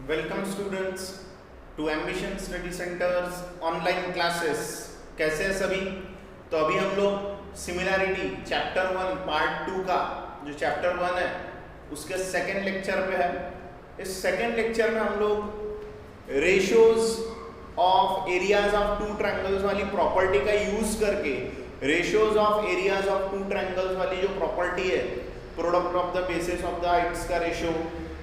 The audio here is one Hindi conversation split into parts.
Welcome students to ambition study centres online classes. कैसे हैं सभी? तो अभी हम लोग सिमिलैरिटी चैप्टर 1 पार्ट 2 का जो चैप्टर 1 है उसके सेकेंड लेक्चर पे है। इस सेकेंड लेक्चर में हम लोग ratios of areas of two triangles वाली प्रॉपर्टी का यूज करके ratios of areas of two triangles वाली जो प्रॉपर्टी है, product of the basis of the Heights का रेशियो,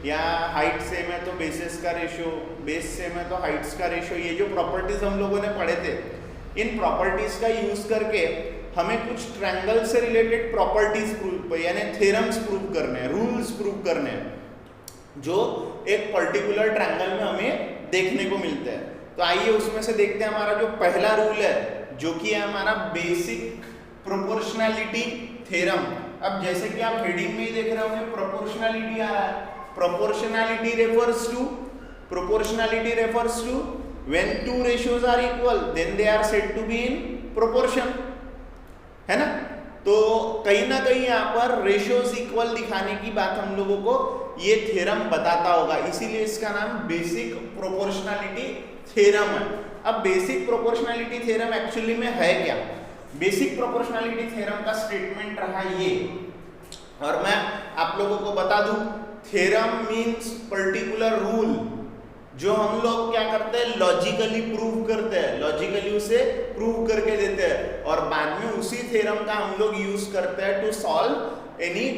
या हाइट सेम है तो बेसिस का रेशियो, बेस सेम है तो हाइट्स का रेशियो, ये जो प्रॉपर्टीज हम लोगों ने पढ़े थे, इन प्रॉपर्टीज का यूज करके हमें कुछ ट्रायंगल से रिलेटेड प्रॉपर्टीज प्रूव यानी थ्योरम्स प्रूव करने हैं, रूल्स प्रूव करने हैं जो एक पर्टिकुलर ट्रायंगल में हमें देखने को मिलते हैं। तो आइए उसमें से देखते हैं। हमारा जो पहला रूल है जो कि है हमारा बेसिक प्रोपोर्शनैलिटी थ्योरम। अब जैसे कि आप हेडिंग में ही देख रहे होंगे प्रोपोर्शनैलिटी आ रहा है। Proportionality refers to when two ratios are equal then they are said to be in proportion, है ना। तो कहीं ना कहीं यहाँ पर रेशियोज इक्वल दिखाने की बात हम लोगों को ये थ्योरम बताता होगा, इसीलिए इसका नाम बेसिक प्रोपोर्शनैलिटी थ्योरम है। अब बेसिक प्रोपोर्शनैलिटी थ्योरम एक्चुअली में है क्या? बेसिक प्रोपोर्शनैलिटी थ्योरम का स्टेटमेंट रहा ये, और मैं आप लोगों को बता दूं, थ्योरम मीन्स पर्टिकुलर रूल जो हम लोग क्या करते हैं, लॉजिकली प्रूव करते हैं, लॉजिकली उसे प्रूव करके देते हैं और बाद में उसी थ्योरम का हम लोग यूज करते हैं टू सॉल्व एनी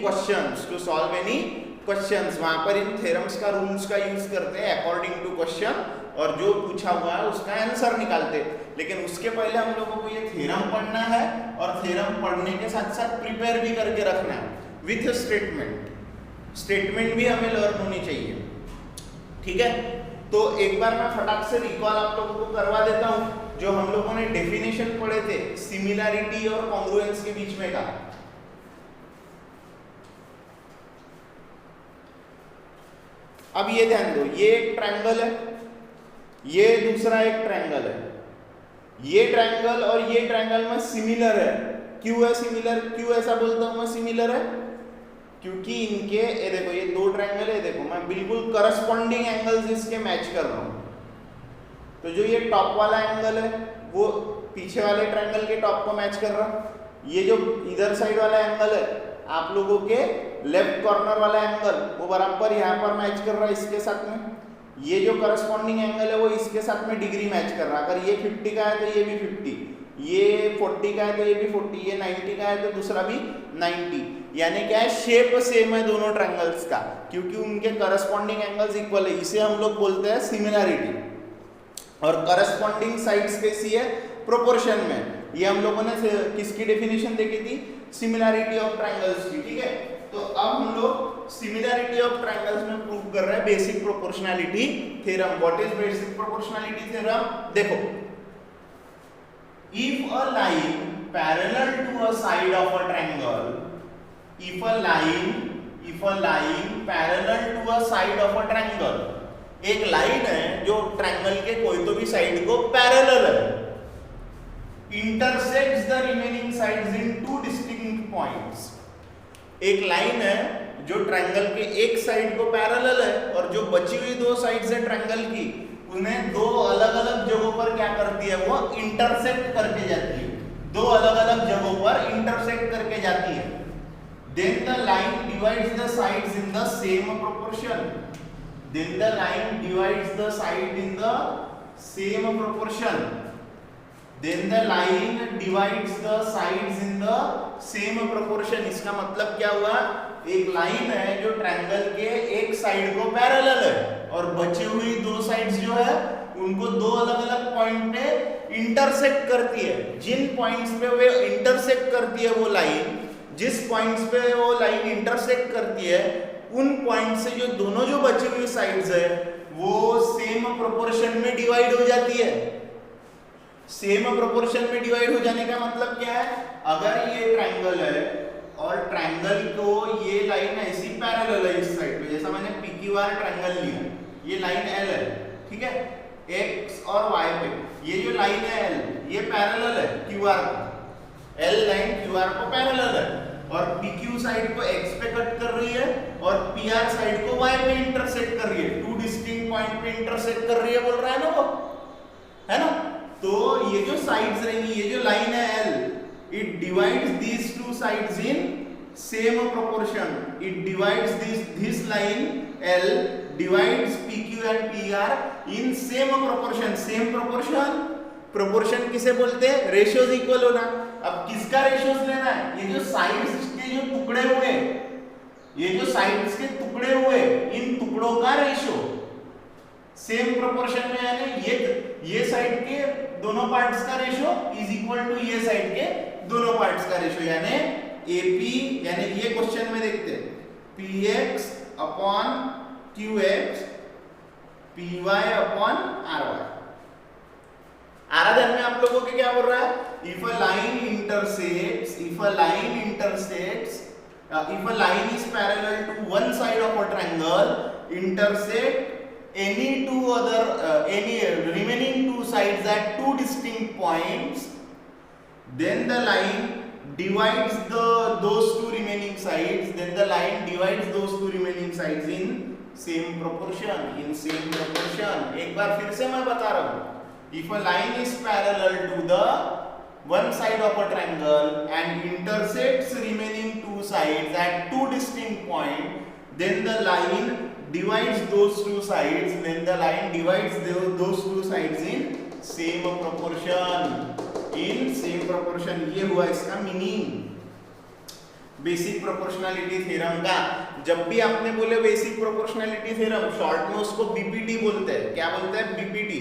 क्वेश्चंस, वहां पर इन थ्योरम्स का रूल्स का यूज करते हैं अकॉर्डिंग टू क्वेश्चन, और जो पूछा हुआ है उसका आंसर निकालते हैं। लेकिन उसके पहले हम लोगों को ये थ्योरम पढ़ना है और थ्योरम पढ़ने के साथ साथ प्रिपेयर भी करके रखना है विथ स्टेटमेंट भी हमें लर्न होनी चाहिए, ठीक है। तो एक बार मैं फटाक से रिकॉल आप लोगों को करवा देता हूं जो हम लोगों ने डेफिनेशन पढ़े थे सिमिलैरिटी और कॉन्ग्रुएंस के बीच में का। अब ये ध्यान दो, ये एक ट्रायंगल है, ये दूसरा एक ट्रायंगल है, ये ट्रायंगल और ये ट्रायंगल में सिमिलर है। क्यों है सिमिलर? क्यों ऐसा बोलता हूं मैं सिमिलर है? क्योंकि इनके ये देखो, ये दो ट्रायंगल है, देखो मैं बिल्कुल करस्पॉन्डिंग एंगल्स इसके मैच कर रहा हूं। तो जो ये टॉप वाला एंगल है वो पीछे वाले ट्रायंगल के टॉप को मैच कर रहा है। ये जो इधर साइड वाला एंगल है आप लोगों के लेफ्ट कॉर्नर वाला एंगल वो बराबर यहाँ पर मैच कर रहा है इसके साथ में। ये जो करस्पॉन्डिंग एंगल है वो इसके साथ में डिग्री मैच कर रहा है। अगर ये 50 का है तो ये भी 50, ये 40 का है तो ये भी 40, ये 90 का है तो दूसरा भी 90। यानी क्या है, शेप सेम है दोनों ट्रायंगल्स का क्योंकि उनके करस्पॉन्डिंग एंगल्स इक्वल है। इसे हम लोग बोलते हैं सिमिलैरिटी। और करस्पॉन्डिंग साइड्स कैसी है? प्रोपोर्शन में। ये हम लोगों ने किसकी डेफिनेशन देखी थी? सिमिलैरिटी ऑफ ट्रायंगल्स की, ठीक है। तो अब हम लोग सिमिलैरिटी ऑफ ट्रायंगल्स में प्रूव कर रहे हैं basic proportionality theorem. What is basic proportionality theorem? देखो, if a line parallel to a side of a triangle, if a line parallel to a side of a triangle, एक लाइन है जो ट्रायंगल के कोई तो भी साइड को पैरेलल है, intersects the remaining sides in two distinct points। एक लाइन है जो ट्रायंगल के एक साइड को पैरेलल है और जो बची हुई दो साइड्स है ट्रायंगल की उन्हें दो अलग अलग जगहों पर क्या करती है, वो इंटरसेक्ट करके जाती है। दो अलग अलग जगहों पर इंटरसेक्ट करके जाती है। Then the line divides the sides in the same proportion. Then the line divides the side in the same proportion. Then the line divides the sides in the same proportion. इसका मतलब क्या हुआ? एक लाइन है जो ट्रायंगल के एक साइड को पैरेलल है और बची हुई दो साइड्स जो है उनको दो अलग अलग पॉइंट पे इंटरसेक्ट करती है। जिन पॉइंट्स पे वे इंटरसेक्ट करती है वो लाइन, जिस पॉइंट्स पे वो लाइन इंटरसेक्ट करती है उन पॉइंट से जो दोनों जो बची हुई साइड्स है वो सेम प्रोपोर्शन में डिवाइड हो जाती है। सेम प्रोपोर्शन में डिवाइड हो जाने का मतलब क्या है? अगर ये ट्रायंगल है और ट्रायंगल को ये लाइन ऐसी पैरेलल है इस साइड पे, जैसा मैंने PQR ट्रायंगल लिया, ये लाइन L है, ठीक है, X और Y पे ये जो लाइन है L ये पैरेलल है QR को, L लाइन QR को पैरेलल है। और PQ साइड को x पे कट कर रही है और PR साइड को y पे इंटरसेक्ट कर रही है, टू डिस्टिंक्ट पॉइंट पे इंटरसेक्ट कर रही है, बोल रहा है ना वो, है ना। तो ये जो साइड्स रहेंगी, ये जो लाइन है L, it divides these two sides in same proportion, it divides this line L divides PQ and PR in same proportion. Same proportion, proportion किसे बोलते हैं, रेशियोज इक्वल होना। अब किसका रेशियोज लेना है, ये जो साइड्स के जो टुकड़े हुए, ये जो साइड्स के टुकड़े हुए, इन टुकड़ों का रेशियो सेम प्रोपोर्शन में, यानी ये साइड के दोनों पार्ट्स का रेशियो इज इक्वल टू ये साइड के दोनों पार्ट्स का रेशियो, यानी AP, यानी ये क्वेश्चन में देखते हैं PX upon QX PY upon RY। आराधन में आप लोगों के क्या बोल रहा है, if a line is parallel to one side of a triangle intersect any remaining two sides at two distinct points, then the line divides those two remaining sides in same proportion। एक बार फिर से मैं बता रहा हूं, if a line is parallel to the one side of a triangle and intersects remaining two sides at two distinct points, then the line divides those two sides in same proportion। ये हुआ इसका मीनिंग बेसिक प्रोपोर्शनलिटी थ्योरम का। जब भी आपने बोले बेसिक प्रोपोर्शनलिटी थ्योरम, शॉर्ट में उसको BPT बोलते हैं। क्या बोलते हैं, BPT।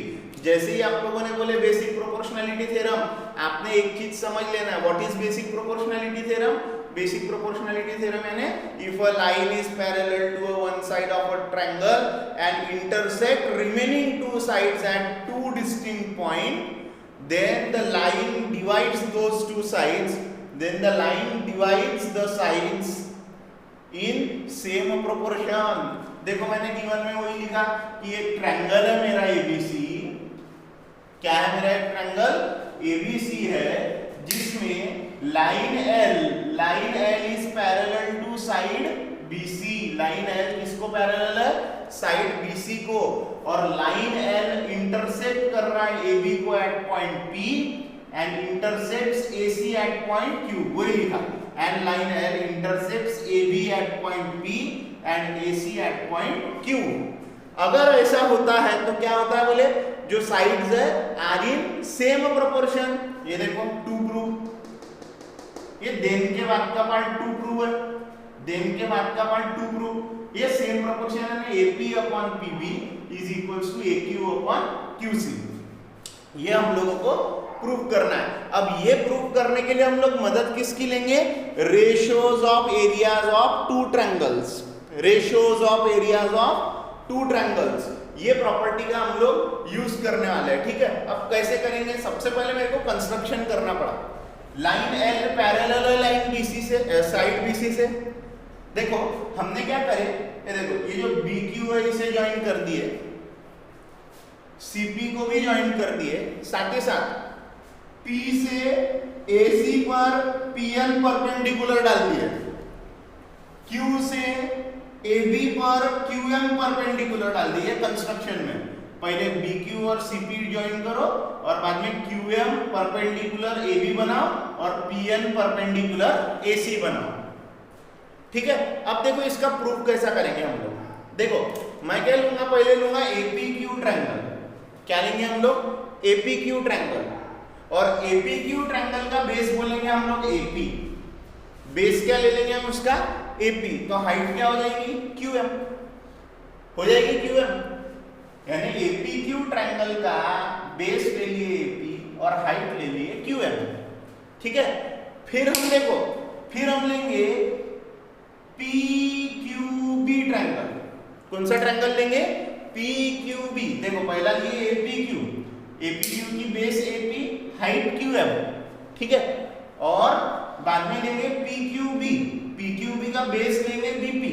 जैसे ही आप लोगों ने बोले बेसिक प्रोपोर्शनलिटी थ्योरम, आपने एक चीज समझ लेना है, what is basic proportionality theorem. Basic proportionality theorem यानी if a line is parallel to one side of a triangle and intersect remaining two sides at two distinct point, then the line divides those two sides in same proportion। देखो मैंने गिवन में वही लिखा कि एक ट्रायंगल है मेरा ABC। क्या है मेरा एक ट्रायंगल ABC है, जिसमें line L is parallel to side BC। Line L किसको पैरेलल है, साइड BC को, और लाइन L इंटरसेक्ट कर रहा है AB को at point P and intersects AC at point Q, वही लिखा। And line L intersects AB at point P and AC at point Q। अगर ऐसा होता है तो क्या होता है बोले, जो साइड्स है आर इन सेम प्रोपोर्शन। ये देखो टू प्रूव, ये देन के बाद का पार्ट टू प्रूव है, देन के बाद का पार्ट टू प्रूव। ये सेम प्रोपोर्शन है, AP upon PB is equals to AQ upon QC। ये हम लोगों को प्रूव करना है। अब ये प्रूव करने के लिए हम लोग मदद किसकी लेंगे, ratios of areas of two triangles. Ratios of areas of two triangles, ये प्रॉपर्टी का हम लोग यूज करने वाले हैं, ठीक है। अब कैसे करेंगे, सबसे पहले मेरे को कंस्ट्रक्शन करना पड़ा। लाइन L पैरेलल है लाइन BC से, साइड BC से। देखो हमने क्या करे, ये देखो ये जो BQ है इसे ज्वाइन कर दिए, CP को भी ज्वाइन कर दिए, साथ ही साथ P से AC पर PN परपेंडिकुलर डाल दिए, Q से AB पर QM परपेंडिकुलर डाल दिए। कंस्ट्रक्शन में पहले BQ और CP ज्वाइन करो और बाद में QM परपेंडिकुलर AB बनाओ और PN परपेंडिकुलर AC बनाओ, ठीक है। अब देखो इसका प्रूफ कैसा करेंगे हम लोग। देखो मैं क्या लूंगा, पहले लूंगा APQ ट्रायंगल। क्या लेंगे हम लोग, APQ ट्रायंगल, और APQ ट्रायंगल का बेस बोलेंगे हम लोग AP। बेस क्या ले लेंगे हम उसका, AP। तो हाइट क्या हो जाएगी, QM हो जाएगी, QM। यानी APQ ट्रायंगल का बेस ले लिए AP और हाइट ले लिए QM, ठीक है। फिर हम देखो, फिर हम लेंगे PQB ट्रायंगल। कौन सा ट्रायंगल लेंगे, PQB। देखो पहला लिए APQ की बेस AP, हाइट QM, ठीक है। और बाद में लेंगे PQB का बेस लेंगे BP।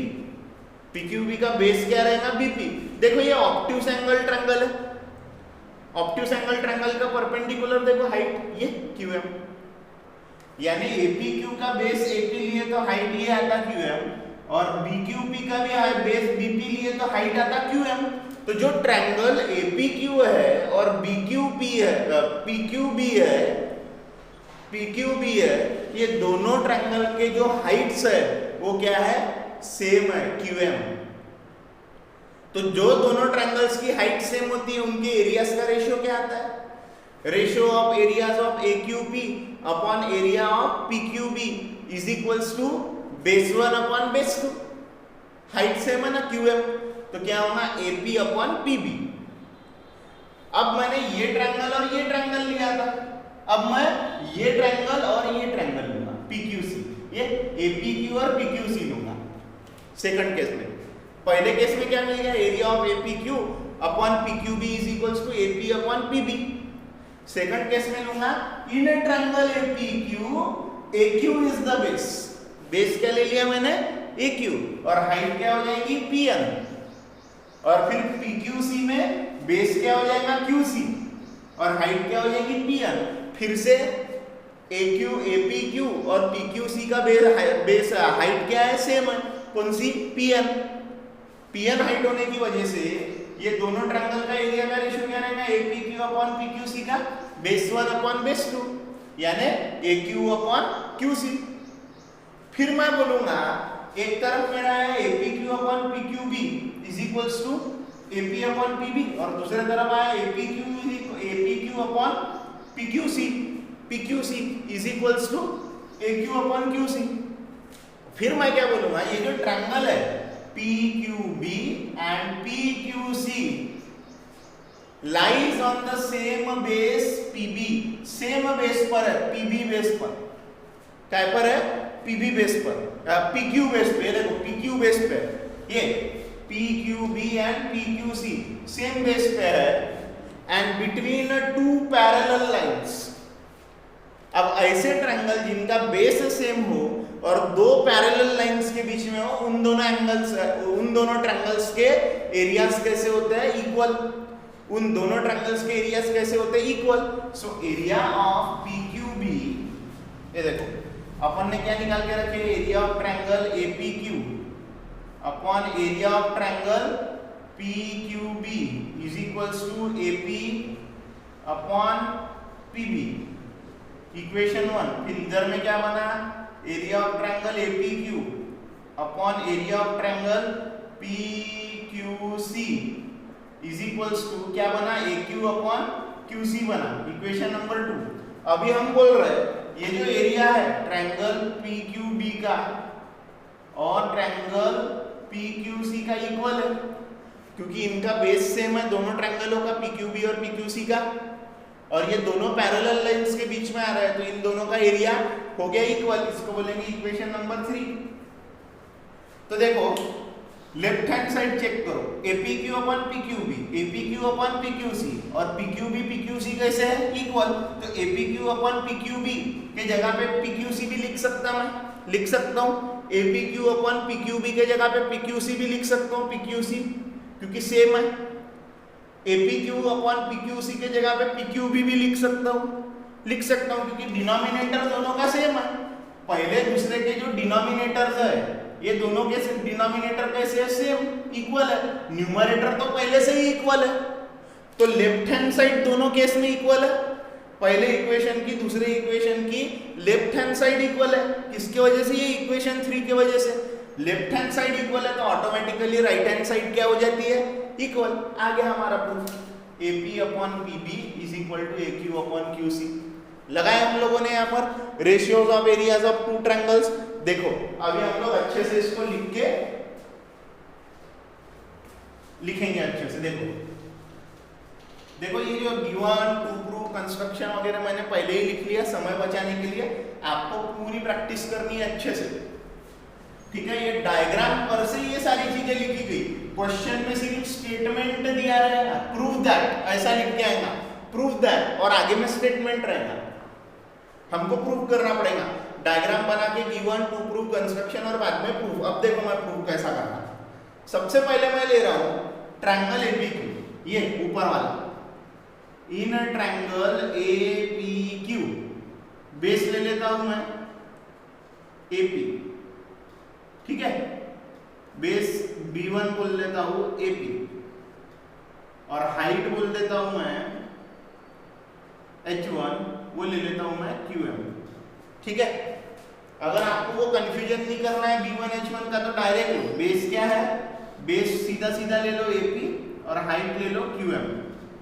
PQB का बेस क्या रहेगा, BP। देखो ये ऑब्ट्यूज एंगल ट्रायंगल है, ऑब्ट्यूज एंगल ट्रायंगल का परपेंडिकुलर देखो हाइट ये QM। यानी APQ का बेस AP लिए तो हाइट ये आता QM, और BQP का भी बेस BP लिए तो हाइट आता QM। तो जो ट्रायंगल APQ है और BQP है, PQB है, ये दोनों ट्रायंगल के जो हाइट्स है वो क्या है, सेम है, QM। तो जो दोनों ट्रायंगल्स की हाइट सेम होती है उनके एरियाज का रेशियो क्या आता है, ratio of areas of AQP upon area of PQB is equals to base 1 upon base 2। Height same है ना QM, तो क्या होगा AP अपॉन PB। अब मैंने ये ट्रायंगल और ये ट्रायंगल लिया था, अब मैं ये ट्रायंगल और ये ट्रायंगल लूंगा PQC, ये APQ और PQC लूंगा सेकंड केस में। पहले केस में क्या मिल गया, area of APQ upon PQB is equals to AP upon PB। Second case में लूंगा in a triangle APQ, AQ is the base, base क्या ले लिया मैंने, AQ, और हाइट क्या हो जाएगी PN, और फिर PQC में बेस क्या हो जाएगा QC, और हाइट क्या हो जाएगी PN। फिर से APQ और PQC का बेस हाइट क्या है, सेम है, कौन सी, PN हाइट होने की वजह से ये दोनों ट्रायंगल का एरिया का रेशियो क्या रहेगा, APQ अपॉन PQC का बेस 1 अपॉन बेस 2, यानी AQ अपॉन QC। फिर मैं बोलूंगा एक तरफ मेरा है APQ upon PQB is equals to AP upon PB, और दूसरे तरफ आया APQ upon PQC is equals to AQ upon QC। फिर मैं क्या बोलूंगा, ये जो ट्रायंगल है PQB and PQC lies on the same base PB, same base पर है, PB बेस पर, क्या पर है, PB बेस पर, PQ बेस पे, देखो PQ बेस पे, ये PQB and PQC same base पे है, and between two parallel lines. अब ऐसे ट्रायंगल जिनका बेस सेम हो और दो पैरेलल लाइंस के बीच में हो, उन दोनों ट्रायंगल्स के एरियाज कैसे होते हैं, इक्वल। उन दोनों ट्रायंगल्स के एरियाज कैसे होते हैं, equal. So area of PQB, ये देखो अपन ने क्या निकाल के रखे, area of triangle APQ upon area of triangle PQB is equals to AP upon PB, equation 1। फिर इधर में क्या बना, area of triangle APQ upon area of triangle PQC is equals to क्या बना, AQ अपॉन QC बना, इक्वेशन नंबर 2। अभी हम बोल रहे हैं ये जो एरिया है ट्रायंगल PQB का और ट्रायंगल PQC का इक्वल है, क्योंकि इनका बेस सेम है दोनों ट्रायंगलों का, PQB और PQC का, और ये दोनों पैरेलल लाइंस के बीच में आ रहा है, तो इन दोनों का एरिया हो गया इक्वल। इसको बोलेंगे इक्वेशन नंबर 3। तो देखो लेफ्ट हैंड साइड चेक करो, APQ upon PQB, APQ upon PQC, और PQB PQC कैसे है, इक्वल। तो APQ अपॉन PQB के जगह पे PQC भी लिख सकता हूँ, APQ अपॉन PQB के जगह पे PQC भी लिख सकता हूँ, PQC क्योंकि सेम है। APQ अपॉन PQC के जगह पे PQB भी लिख सकता हूँ क्योंकि डिनोमिनेटर दोनों का सेम है। पहले दूसरे के जो डिनोमिनेटर्स है, ये दोनों के डिनोमिनेटर कैसे है, सेम, इक्वल है। न्यूमरेटर तो पहले से ही इक्वल है, तो लेफ्ट हैंड साइड दोनों केस में इक्वल है। पहले इक्वेशन की दूसरे इक्वेशन की लेफ्ट हैंड साइड इक्वल है, किसकी वजह से, ये इक्वेशन 3 की वजह से। लेफ्ट हैंड साइड इक्वल है तो ऑटोमेटिकली राइट हैंड साइड क्या हो जाती है, इक्वल। आ गया हमारा proof, AP upon PB is equal to AQ upon QC। लगाए हम लोगों ने यहाँ पर ratios of areas of two triangles. देखो अभी हम लोग अच्छे से इसको लिखेंगे अच्छे से। देखो ये जो गिवन टू प्रूव कंस्ट्रक्शन वगैरह मैंने पहले ही लिख लिया समय बचाने के लिए, आपको पूरी प्रैक्टिस करनी है अच्छे से, ठीक है। ये डायग्राम पर से ये सारी चीजें लिखी गई, क्वेश्चन में सिर्फ स्टेटमेंट दिया रहेगा, प्रूव दैट ऐसा लिख के आएगा, प्रूव दैट, और आगे में स्टेटमेंट रहेगा, हमको प्रूव करना पड़ेगा। डायग्राम बना के गिवन टू प्रूव कंस्ट्रक्शन और बाद में प्रूफ। अब देखो मैं प्रूव कैसा करना। सबसे पहले मैं ले रहा हूं ट्रायंगल APQ, ये ऊपर वाला, इन ट्रायंगल APQ बेस ले लेता हूं मैं AP, ठीक है, बेस B1 बोल लेता हूं AP, और हाइट बोल देता हूं मैं H1, वो ले लेता हूं मैं QM, ठीक है। अगर आपको वो कंफ्यूजन नहीं करना है B1 H1 का तो डायरेक्ट लो, बेस क्या है, बेस सीधा सीधा ले लो AP और हाइट ले लो QM,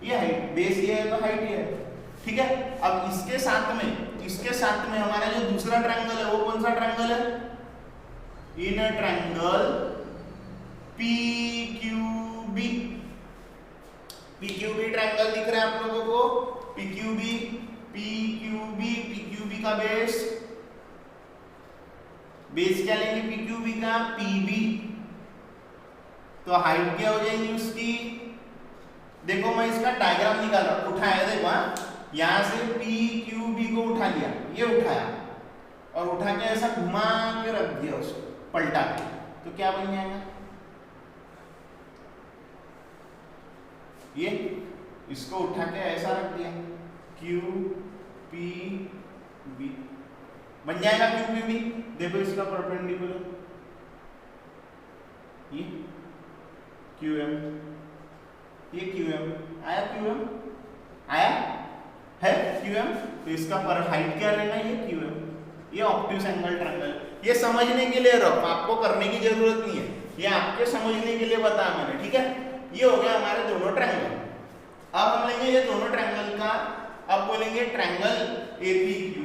ये हाइट, बेस ये है तो हाइट ये है, ठीक है। अब इसके साथ में हमारा जो दूसरा ट्रायंगल है वो कौन सा ट्रायंगल है, in triangle PQB, PQB triangle दिख रहा है आप लोगों को, PQB का बेस क्या लेंगे PQB का, PB, तो हाइट क्या हो जाएगी उसकी, देखो मैं इसका डायग्राम निकाल रहा हूं, उठाया देखो, यहां से PQB को उठा लिया, ये उठाया और उठा के ऐसा घुमा के रख दिया उसको पलटा के, तो क्या बन जाएगा, ये इसको उठा के ऐसा रख दिया QPB बन जाएगा QPB। देखो इसका परपेंडिकुलर ये QM, ये QM आया, QM आया है QM, तो इसका पर हाइट क्या रहना है, ये QM, ये ऑब्ट्यूज एंगल ट्रायंगल। ये समझने के लिए रफ, आपको करने की जरूरत नहीं है, ये आपके समझने के लिए बताया मैंने, ठीक है। ये हो गया हमारे दोनों ट्रायंगल। अब हम लेंगे ये दोनों ट्रायंगल का, अब बोलेंगे triangle APQ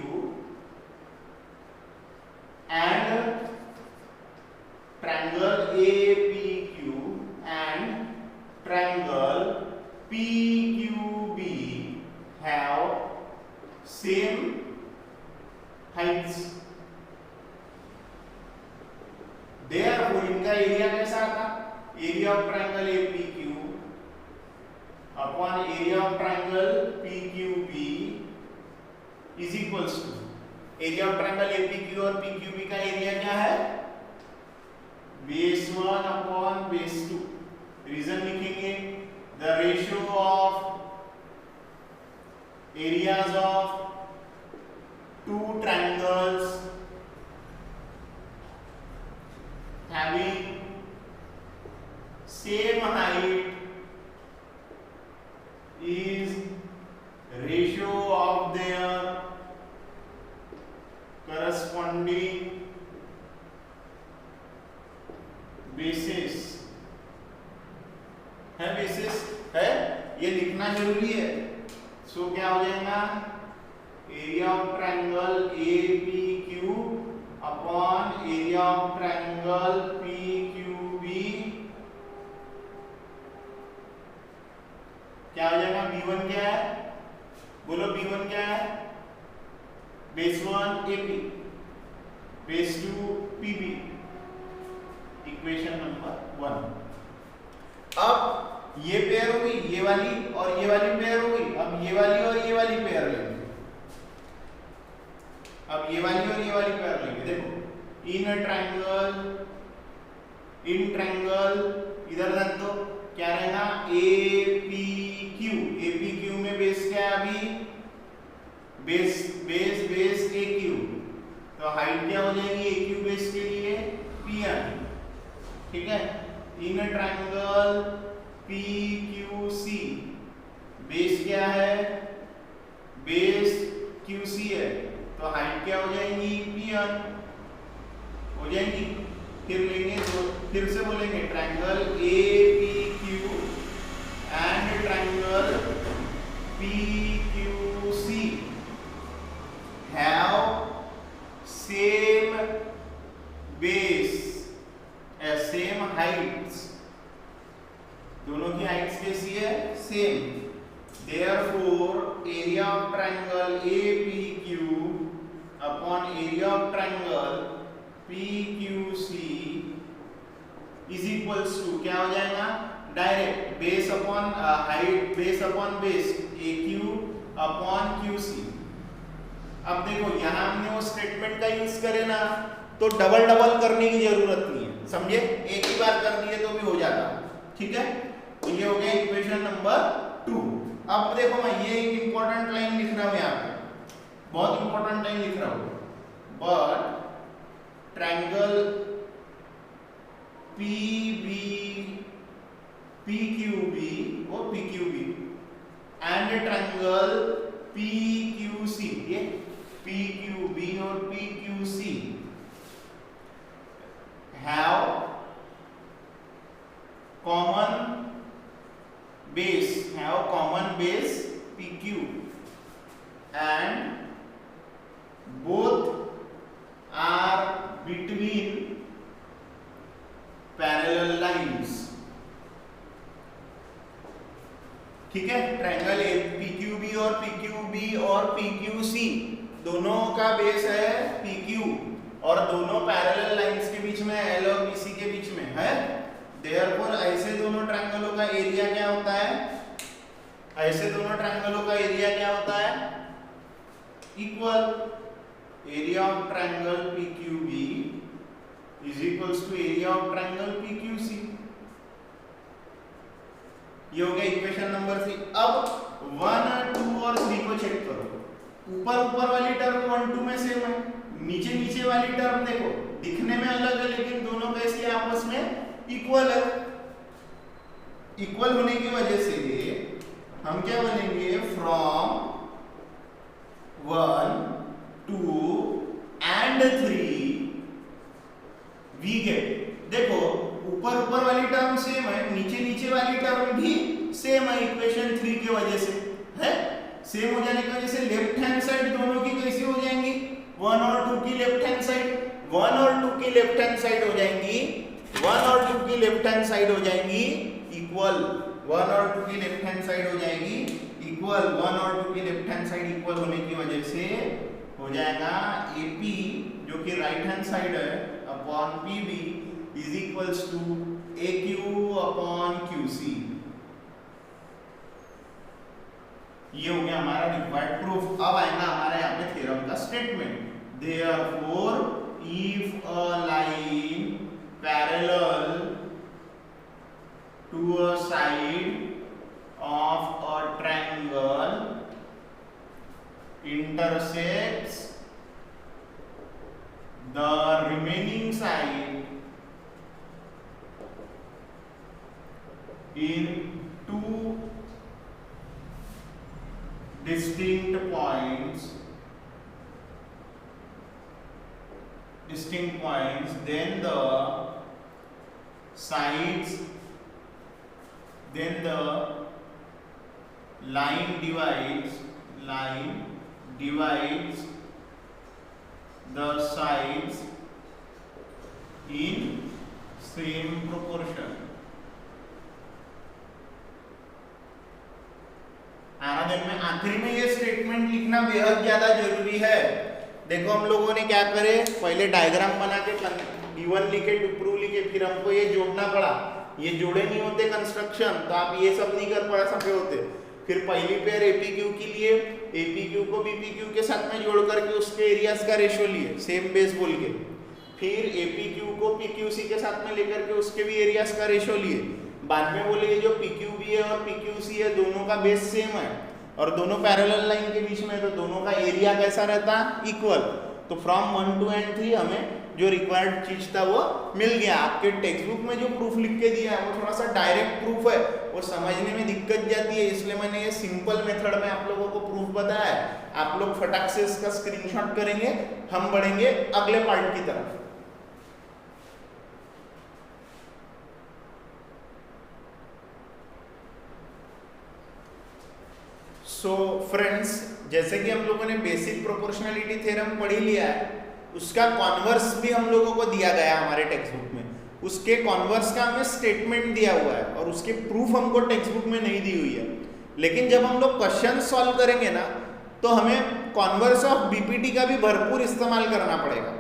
and triangle APQ and triangle PQB have same heights, therefore इनका एरिया कैसा आता, area of triangle APQ upon area of triangle PQB is equals to, area of triangle APQ और PQB का एरिया क्या है, बेस 1 अपॉन बेस 2, रीजन लिखेंगे, the ratio of areas of two triangles having same height is ratio of their corresponding bases, है बेसिस है, ये लिखना जरूरी है। सो क्या हो जाएगा, area of triangle APQ upon area of triangle PQB क्या हो जाएगा, B1 क्या है, बोलो B1 क्या है, base 1 AP, base 2 PB, equation number 1। अब ये पेयर हो गई, ये वाली और ये वाली पेयर हो गई, अब ये वाली और ये वाली पेयर लेंगे, अब ये वाली और ये वाली पेयर लेंगे। देखो इन ट्रायंगल इधर रख दो, क्या रहेगा APQ में बेस क्या है अभी, बेस AQ, तो हाइट क्या हो जाएगी AQ बेस के लिए PN, ठीक है। इन ट्रायंगल PQC बेस क्या है, बेस QC है, तो हाइट क्या हो जाएंगी PN हो जाएंगी। फिर लेंगे तो फिर से बोलेंगे triangle APQ and triangle PQC have same base and same heights, दोनों की हाइट्स कैसी है, same, therefore area of triangle APQ upon area of triangle PQC is equals to क्या हो जाएगा, direct base upon height, base upon base AQ upon QC। अब देखो यहाँ हमने वो स्टेटमेंट का यूज करे ना, तो डबल करने की जरूरत नहीं है, समझे, एक ही बार कर दिए तो भी हो जाता, ठीक है। तो ये हो गया इक्वेशन नंबर 2। अब देखो मैं ये एक इंपॉर्टेंट लाइन लिख रहा हूं यहाँ पे, बहुत इंपॉर्टेंट नहीं लिख रहा हूं, बट ट्रायंगल PQB और PQB एंड ट्रायंगल PQC, ये PQB और PQC have common base PQ and both are between parallel lines. ठीक है, ट्रायंगल PQB और PQC दोनों का बेस है PQ और दोनों पैरेलल लाइंस के बीच में L और BC के बीच में है। देयरफॉर ऐसे दोनों ट्रायंगलों का एरिया क्या होता है? ऐसे दोनों ट्रायंगलों का एरिया क्या होता है? Equal. Area of triangle PQB is equals to area of triangle PQC। ये हो गया इक्वेशन नंबर 3। अब 1, 2 और 3 को चेक करो। ऊपर वाली टर्म 1, 2 में सेम है, नीचे वाली टर्म देखो दिखने में अलग है लेकिन दोनों कैसी है? आपस में इक्वल है। इक्वल होने की वजह से हम क्या बनेंगे? फ्रॉम 1, 2 एंड 3 वी गेट, देखो ऊपर वाली टर्म सेम है, नीचे वाली टर्म भी सेम है इक्वेशन 3 की वजह से है। सेम हो जाने की वजह से लेफ्ट हैंड साइड दोनों की कैसी हो जाएंगी? 1 और 2 की लेफ्ट हैंड साइड, 1 और 2 की लेफ्ट हैंड साइड हो जाएंगी, 1 और 2 की लेफ्ट हैंड साइड हो जाएंगी इक्वल, 1 और 2 की लेफ्ट हैंड साइड हो जाएगी इक्वल। 1 और 2 की लेफ्ट हैंड साइड इक्वल होने की वजह से हो जाएगा AP जो कि राइट हैंड साइड है upon PB is equals to AQ upon QC। ये हो गया हमारा रिक्वायर्ड प्रूफ। अब आएगा हमारे यहाँ पे थ्योरम का statement. Therefore, if a line parallel to a side of a triangle intersects the remaining side in two distinct points, then the sides, then the line divides the sides in same proportion। आराधन में आखिरी में ये स्टेटमेंट लिखना बेहद ज्यादा जरूरी है। देखो हम लोगों ने क्या करे, पहले डायग्राम बना के गिवन लिखे, टू प्रूव लिखे, फिर हमको ये जोड़ना पड़ा। ये जोड़े नहीं होते कंस्ट्रक्शन तो आप ये सब नहीं कर पा सके होते। फिर पहली पेयर APQ के लिए APQ को BPQ के साथ में जोड़ करके उसके एरियाज का रेशियो लिए सेम बेस बोल के, फिर APQ को PQC के साथ में लेकर के उसके भी एरियाज का रेशियो लिए। बाद में बोले ये जो PQB है और PQC है दोनों का बेस सेम है और दोनों पैरेलल लाइन के बीच में, तो दोनों का एरिया कैसा रहता? इक्वल। तो फ्रॉम 1, 2 एंड 3 हमें जो रिक्वायर्ड चीज था वो मिल गया। आपके टेक्स्ट बुक में जो प्रूफ लिख के दिया है वो थोड़ा सा डायरेक्ट प्रूफ है, वो समझने में दिक्कत जाती है, इसलिए मैंने ये सिंपल मेथड में आप लोगों को प्रूफ बताया है। आप लोग फटाक से इसका स्क्रीनशॉट करेंगे, हम बढ़ेंगे अगले पार्ट की तरफ। सो फ्रेंड्स, जैसे कि हम लोगों ने बेसिक प्रोपोर्शनलिटी थ्योरम पढ़ लिया है, उसका कॉन्वर्स भी हम लोगों को दिया गया हमारे टेक्स्ट बुक में। उसके कॉन्वर्स का हमें स्टेटमेंट दिया हुआ है और उसके प्रूफ हमको टेक्स्ट बुक में नहीं दी हुई है। लेकिन जब हम लोग क्वेश्चन सॉल्व करेंगे ना तो हमें कॉन्वर्स ऑफ बीपीटी का भी भरपूर इस्तेमाल करना पड़ेगा।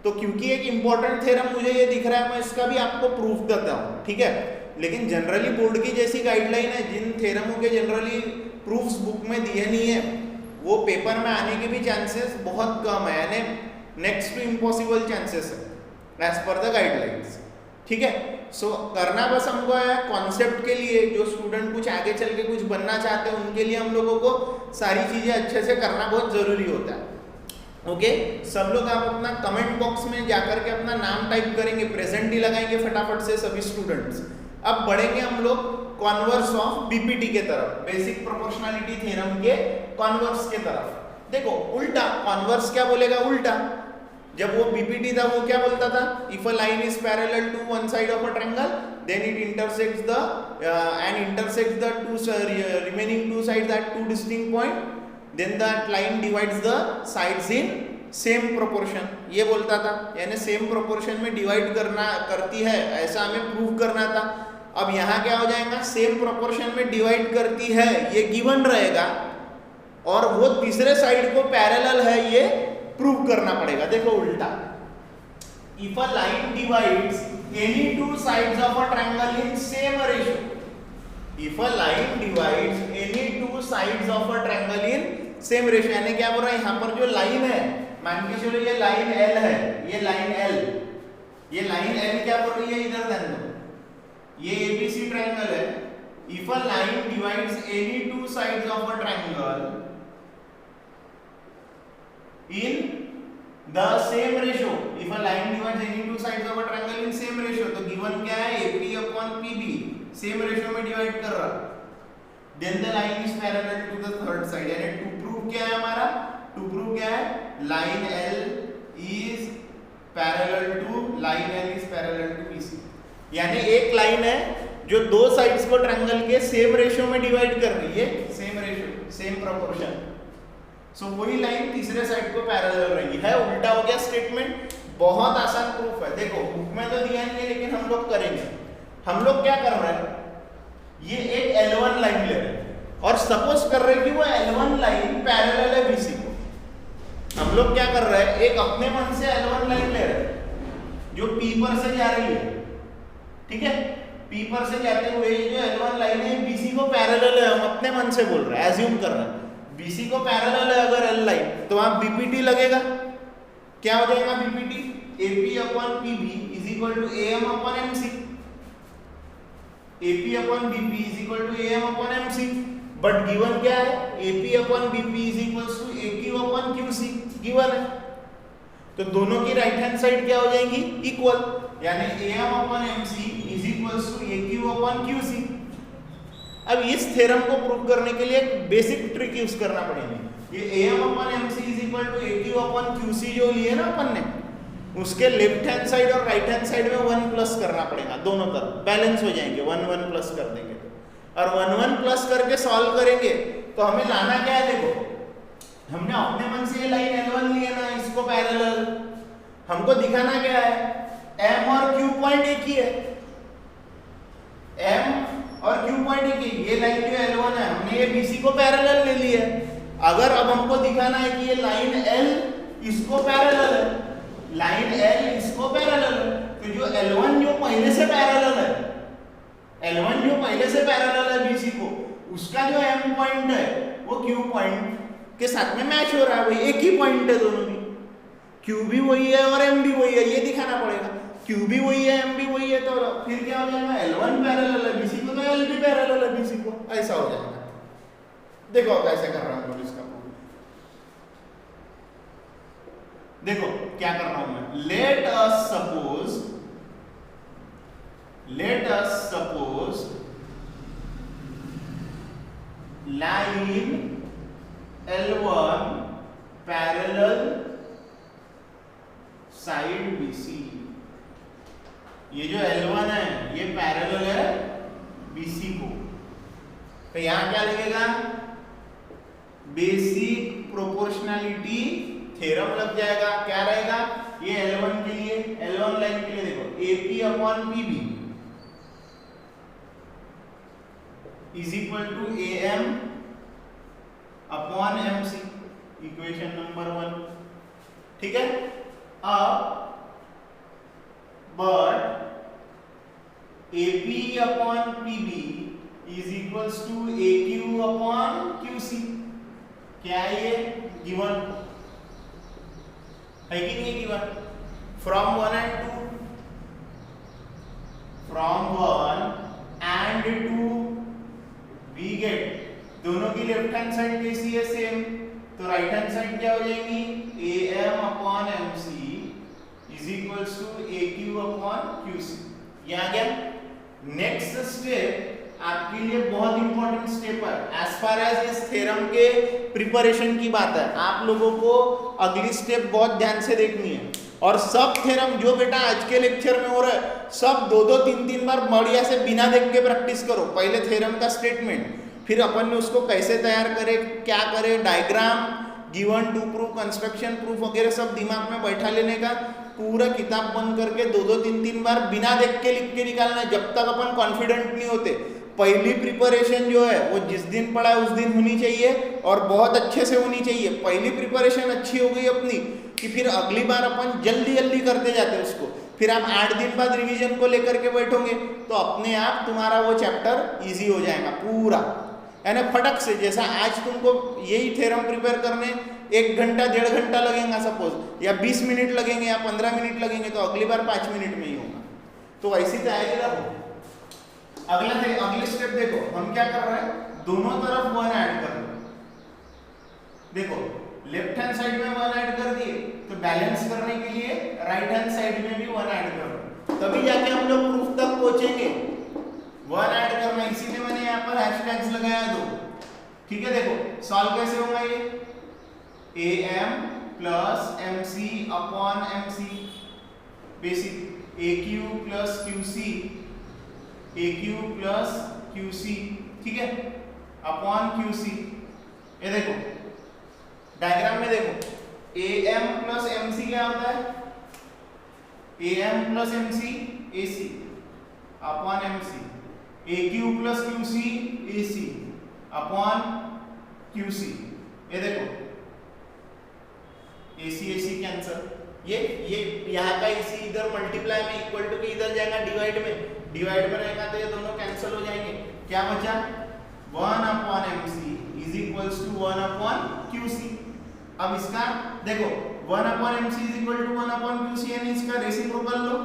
तो क्योंकि एक इंपॉर्टेंट थ्योरम मुझे ये दिख रहा है, मैं इसका भी आपको प्रूफ देता हूँ, ठीक है। लेकिन जनरली बोर्ड की जैसी गाइडलाइन है, जिन थ्योरमों के जनरली प्रूफ्स बुक में दिए नहीं है वो पेपर में आने के भी चांसेस बहुत कम है, यानी नेक्स्ट टू इम्पॉसिबल चांसेस है एज पर द गाइडलाइंस, ठीक है। सो करना बस हमको है कॉन्सेप्ट के लिए, जो स्टूडेंट कुछ आगे चल के कुछ बनना चाहते हैं उनके लिए हम लोगों को सारी चीज़ें अच्छे से करना बहुत ज़रूरी होता है। ओके सब लोग आप अपना कमेंट बॉक्स में जाकर के अपना नाम टाइप करेंगे, प्रेजेंट ही लगाएंगे फटाफट से सभी स्टूडेंट्स। अब बढ़ेंगे हम लोग कॉन्वर्स ऑफ बीपीटी के तरफ, बेसिक प्रोपोर्शनलिटी थ्योरम के कॉन्वर्स के तरफ। देखो उल्टा कॉन्वर्स क्या बोलेगा, उल्टा जब वो बीपीटी था वो क्या बोलता था, if a line is parallel to one side of a triangle then it intersects the two remaining two sides at two distinct point, then that line divides the sides in same proportion, ये बोलता था, यानी सेम प्रोपोर्शन में डिवाइड करती है, ऐसा हमें प्रूव करना था। अब यहाँ क्या हो जाएगा, सेम प्रोपोर्शन में डिवाइड करती है ये गिवन रहेगा और वो तीसरे साइड को पैरेलल है ये प्रूव करना पड़ेगा। देखो उल्टा, if a line divides any two sides of a triangle in same ratio, if a line divides any two sides of a triangle in same ratio, यानी क्या बोल रहा है, यहाँ पर जो लाइन है मान के चलो ये लाइन एल है, ये लाइन एल, ये लाइन एल क्या बोल रही है, इधर ध्यान दो, ये एबीसी ट्रायंगल है। If a line divides any two sides of a triangle in the same ratio, if a line divides any two sides of a triangle in same ratio, तो given क्या है, AP upon PB same ratio में डिवाइड कर रहा, then the line is parallel to the third side, यानी to prove क्या है हमारा, to prove क्या है, line L is parallel to BC, यानी एक लाइन है जो दो साइड्स को ट्रायंगल के सेम रेशियो में डिवाइड कर रही है, सेम रेशियो सेम प्रोपोर्शन, सो वही लाइन तीसरे साइड को पैरेलल रहेगी, है उल्टा हो गया स्टेटमेंट। बहुत आसान प्रूफ है, देखो बुक में तो दिया नहीं है लेकिन हम लोग करेंगे। हम लोग क्या कर रहे हैं, ये एक L1 लाइन ले रहे हैं और सपोज कर रहे हैं कि वो L1 लाइन पैरेलल है BC को। हम लोग क्या कर रहे हैं, एक अपने मन से L1 लाइन ले रहे हैं जो P पर से जा रही है, ठीक है, P पर से जाते हुए ये जो L1 लाइन है BC को पैरेलल है, हम अपने मन से बोल रहे हैं, एज्यूम कर रहे हैं BC को पैरेलल है अगर L लाइन, तो वहां BPT लगेगा, क्या हो जाएगा BPT, AP upon PB is equal to AM upon MC, AP upon BP is equal to AM upon MC, but given क्या है, AP upon BP is equals to AQ upon QC given है, तो दोनों की राइट हैंड साइड क्या हो जाएंगी, इक्वल, यानी AM upon MC is equals to AQ upon QC। अब इस थ्योरम को प्रूव करने के लिए एक बेसिक ट्रिक यूज करना पड़ेगी, ये AM upon MC is equal to AQ upon QC जो लिए ना अपन ने, उसके लेफ्ट हैंड साइड और राइट हैंड साइड में 1 प्लस करना पड़ेगा, दोनों तरफ बैलेंस हो जाएंगे, 1 1 प्लस कर देंगे, और 1 1 प्लस करके सॉल्व करेंगे तो हमें लाना क्या है, देखो हमने अपने मन से ये लाइन L1 ली है ना, इसको पैरेलल, हमको दिखाना क्या है, M और Q पॉइंट एक ही है, M और Q पॉइंट एक ही, ये लाइन जो L1 है हमने ये BC को पैरेलल ले ली है। अगर अब हमको दिखाना है कि ये लाइन L इसको पैरेलल है, लाइन L इसको पैरेलल है, तो जो L1 जो पहले से पैरेलल है, L1 जो पहले से पैरेलल है BC को, उसका जो M पॉइंट है वो Q पॉइंट के साथ में मैच हो रहा है, वही एक ही पॉइंट है दोनों भी, Q भी वही है और M भी वही है, ये दिखाना पड़ेगा, Q भी वही है M भी वही है, तो फिर क्या हो जाएगा, L1 पैरेलल है BC को तो L भी पैरेलल है BC को, ऐसा हो जाएगा। देखो कैसे कर रहा हूं इसका प्रूफ, देखो क्या कर रहा हूं मैं, let us suppose line L1 parallel side BC, ये जो L1 है ये पैरेलल है BC को, तो यहां क्या लगेगा, बेसिक प्रोपोर्शनलिटी थ्योरम लग जाएगा। क्या रहेगा, ये L1 के लिए, L1 लाइन के लिए देखो AP upon PB is equal to AM upon MC, equation number 1, ठीक है। अब but AP upon PB is equals to AQ upon QC, क्या है ये, गिवन है कि नहीं given, from 1 and 2 we get, दोनों की लेफ्ट हैंड साइड कैसी है, सेम, तो राइट हैंड साइड क्या हो जाएंगी, AM upon MC is equals to AQ upon QC। ये आ गया। नेक्स्ट स्टेप आपके लिए बहुत इंपॉर्टेंट स्टेप है एज फार एज इस थ्योरम के प्रिपरेशन की बात है। आप लोगों को अगली स्टेप बहुत ध्यान से देखनी है और सब थ्योरम जो बेटा आज के लेक्चर में हो रहा है सब 2-2 3-3 बार बढ़िया से बिना देख के प्रैक्टिस करो। पहले थ्योरम का स्टेटमेंट, फिर अपन ने उसको कैसे तैयार करे, क्या करे, diagram, given to proof, construction proof वगैरह सब दिमाग में बैठा लेने का। पूरा किताब बंद करके 2-2 3-3 बार बिना देख के लिख के निकालना है जब तक अपन कॉन्फिडेंट नहीं होते। पहली प्रिपरेशन जो है वो जिस दिन पढ़ा है उस दिन होनी चाहिए और बहुत अच्छे से होनी चाहिए। पहली प्रिपरेशन अच्छी हो गई अपनी कि फिर अगली बार अपन जल्दी जल्दी करते जाते हैं उसको। फिर आप 8 दिन बाद रिवीजन को लेकर के बैठोगे तो अपने आप तुम्हारा वो चैप्टर इजी हो जाएगा पूरा, है ना, फटक से। जैसा आज तुमको यही थ्योरम प्रिपेयर करने 1 घंटा 1.5 घंटा लगेगा सपोज, या 20 मिनट लगेंगे या 15 मिनट लगेंगे, तो अगली बार 5 मिनट में ही होगा। तो ऐसी तैयारी रहो। अगले स्टेप देखो, हम क्या कर रहे हैं, दोनों तरफ 1 ऐड कर रहे हैं। देखो लेफ्ट हैंड साइड में 1 ऐड कर दिए तो बैलेंस करने के लिए राइट हैंड साइड में भी 1 ऐड कर रहे हैं, तभी जाके हम लोग प्रूफ तक पहुंचेंगे। 1 ऐड करना, इसीलिए मैंने यहाँ पर हैशटैग्स लगाया 2। ठीक है, देखो सॉल्व कैसे होगा ये, AM plus MC upon MC basic, AQ plus QC, AQ plus QC, ठीक है, अपॉन QC। ये देखो डायग्राम में देखो AM प्लस MC क्या होता है, AM plus MC AC upon MC, AQ plus QC AC upon QC। ये देखो AC कैंसल, ये यहाँ का AC इधर मल्टीप्लाई में इक्वल टू के इधर जाएगा डिवाइड में रहेगा तो ये दोनों कैंसिल हो जाएंगे। क्या बचा, 1 upon MC is equals to 1 upon QC। अब इसका देखो 1 upon MC is equal to 1 upon QC, यानी इसका रेसिप्रोकल लो।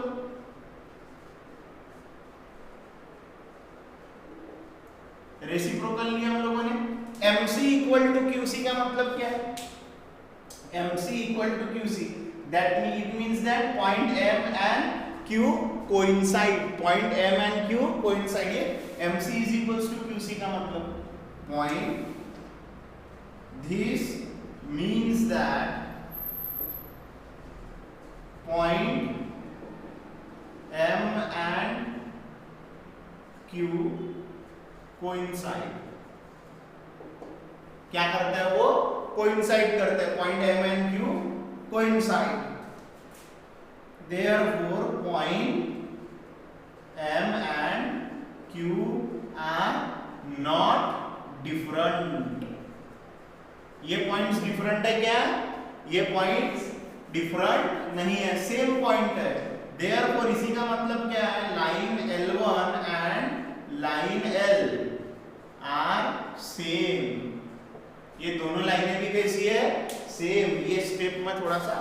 रेसिप्रोकल लिया हम लोगों ने। MC इक्वल टू QC का मतलब क्या है, MC equal to QC, it means that point M and Q coincide, point M and Q coincide। ये MC is equals to QC का मतलब point, this means that point M and Q coincide। क्या करते हैं वो, coincide करते हैं, point M and Q coincide, therefore point M and Q are not different। ये पॉइंट्स डिफरेंट है क्या, ये पॉइंट्स डिफरेंट नहीं है, सेम पॉइंट है। therefore इसी का मतलब क्या है, line L1 and line L are same. ये दोनों लाइनें भी कैसी है, सेम। ये स्टेप में थोड़ा सा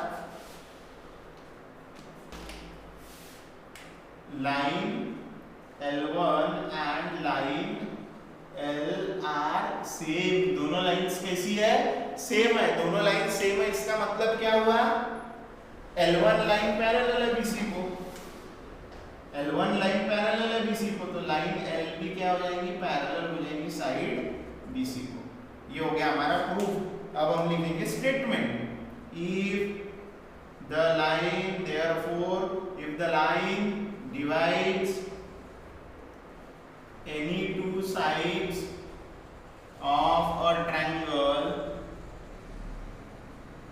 line L1 and line L are same, दोनों लाइंस कैसी है, सेम है, दोनों लाइन सेम है। इसका मतलब क्या हुआ, L1 लाइन पैरेलल है BC को, L1 लाइन पैरेलल है BC को, तो लाइन L भी क्या हो जाएगी, पैरेलल हो जाएगी साइड BC को। ये हो गया हमारा प्रूफ। अब हम लिखेंगे statement, if the line, therefore if the line divides any two sides of a triangle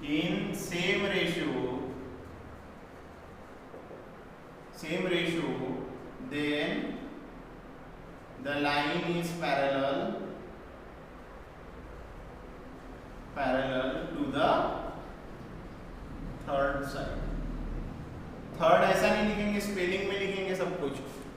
in same ratio, then the line is parallel to the third side। Third ऐसा नहीं लिखेंगे, स्पेलिंग में लिखेंगे सब कुछ।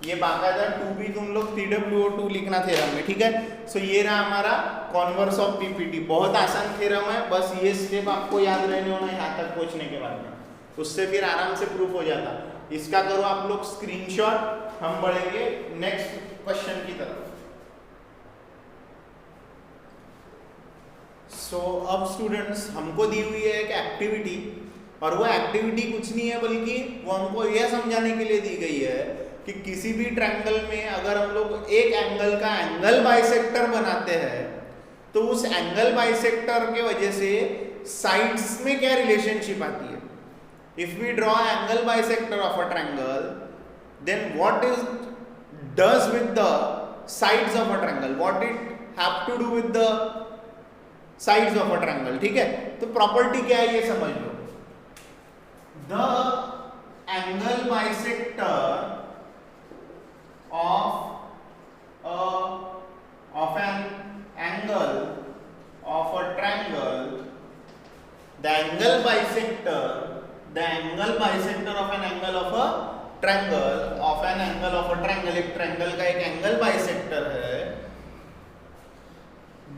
ये बाकायदा 2 भी तुम लोग TWO2 लिखना थ्योरम में, ठीक है। सो ये रहा हमारा कॉन्वर्स ऑफ PPT, बहुत आसान थ्योरम है, बस ये स्टेप आपको याद रहने होना यहाँ तक पहुँचने के बाद में, उससे फिर आराम से प्रूफ हो जाता। इसका करो आप लोग स्क्रीनशॉट। हम बढ़ेंगे नेक्स्ट क्वेश्चन की तरफ। सो अब स्टूडेंट्स हमको दी हुई है एक एक्टिविटी, और वो एक्टिविटी कुछ नहीं है बल्कि वो हमको यह समझाने के लिए दी गई है कि किसी भी ट्रायंगल में अगर हम लोग एक एंगल का एंगल बाइसेक्टर बनाते हैं तो उस एंगल बाइसेक्टर के वजह से साइड्स में क्या रिलेशनशिप आती है। If we draw angle bisector of a triangle, then what is does with the sides of a triangle, what it have to do with the sides of a triangle, ठीक है। तो प्रॉपर्टी क्या है ये समझ लो। the angle bisector of an angle of a triangle, the angle bisector of an angle of a triangle of an angle of a triangle, एक ट्रायंगल का एक एंगल बाइसेक्टर है,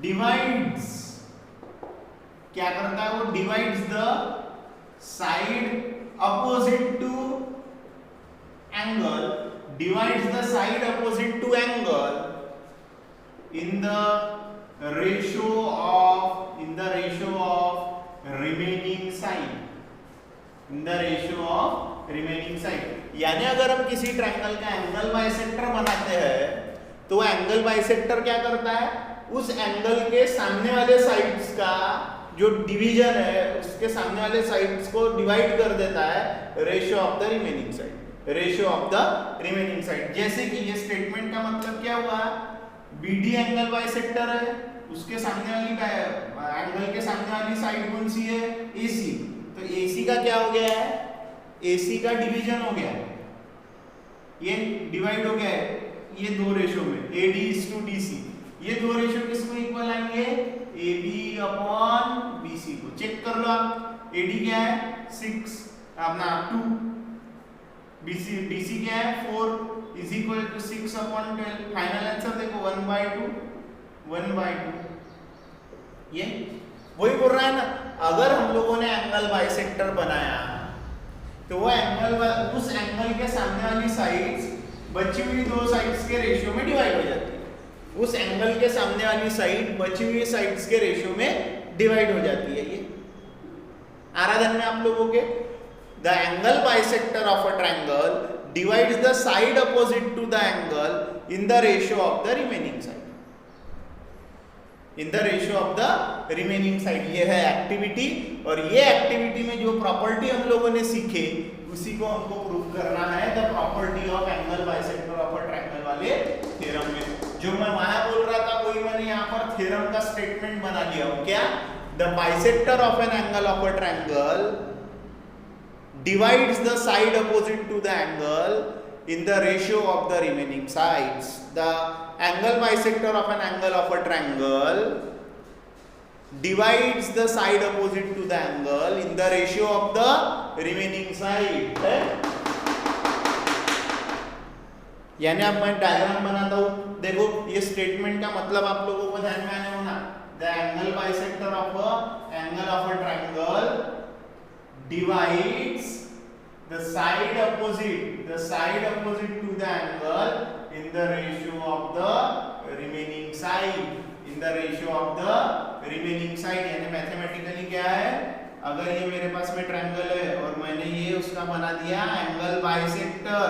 डिवाइड्स, क्या करता है वो, divides the side opposite to angle, divides the side opposite to angle in the ratio of remaining side, in the ratio of remaining side. यानी अगर हम किसी ट्रायंगल का एंगल बाइसेक्टर बनाते हैं तो वो एंगल बाइसेक्टर क्या करता है, उस एंगल के सामने वाले साइड्स का जो डिवीजन है उसके सामने वाले साइड्स को डिवाइड कर देता है ratio of the remaining side, ratio of the remaining side. जैसे कि ये स्टेटमेंट का मतलब क्या हुआ, बीडी एंगल बाइसेक्टर है, उसके सामने वाली एंगल के सामने वाली साइड कौन सी है, एसी, तो एसी का क्या हो गया है, AC का डिवीजन हो गया, ये डिवाइड हो गया है ये दो रेशियो में, AD/DC, ये दो रेशियो किसको इक्वल आएंगे, AB अपॉन BC को। चेक कर लो आप, AD क्या है 6 अपना 2, DC क्या है 4 is equal to 6 upon 12। Final answer देखो 1/2। ये वही बोल रहा है ना, अगर हम लोगों ने एंगल बाइसेक्टर बनाया तो वो एंगल, उस एंगल के सामने वाली साइड्स बची हुई दो साइड्स के रेशियो में डिवाइड हो जाती है, उस एंगल के सामने वाली साइड बची हुई साइड्स के रेशियो में डिवाइड हो जाती है। ये आराधन में आप लोगों के, the angle bisector of a triangle divides the side opposite to the angle in the ratio of the remaining side, in the ratio of the remaining side. ये है एक्टिविटी, और ये एक्टिविटी में जो प्रॉपर्टी हम लोगों ने सीखे उसी को हमको प्रूव करना है, the property of angle bisector of a triangle वाले थ्योरम में। जो मैं वहां बोल रहा था वही मैंने यहाँ पर थ्योरम का स्टेटमेंट बना लिया हूं, क्या, the bisector of an angle of a triangle divides the side opposite to the angle in the ratio of the remaining sides. The angle bisector of an angle of a triangle divides the side opposite to the angle in the ratio of the remaining side. यानी अब मैं डायग्राम बनाता हूं, देखो ये स्टेटमेंट का मतलब आप लोगों को ध्यान में आने होना, the angle bisector of a triangle divides the side opposite to the angle in the ratio of the remaining side, in the ratio of the remaining side। यानी मैथमेटिकली क्या है, अगर ये मेरे पास में ट्रायंगल है और मैंने ये उसका बना दिया एंगल बाइसेक्टर,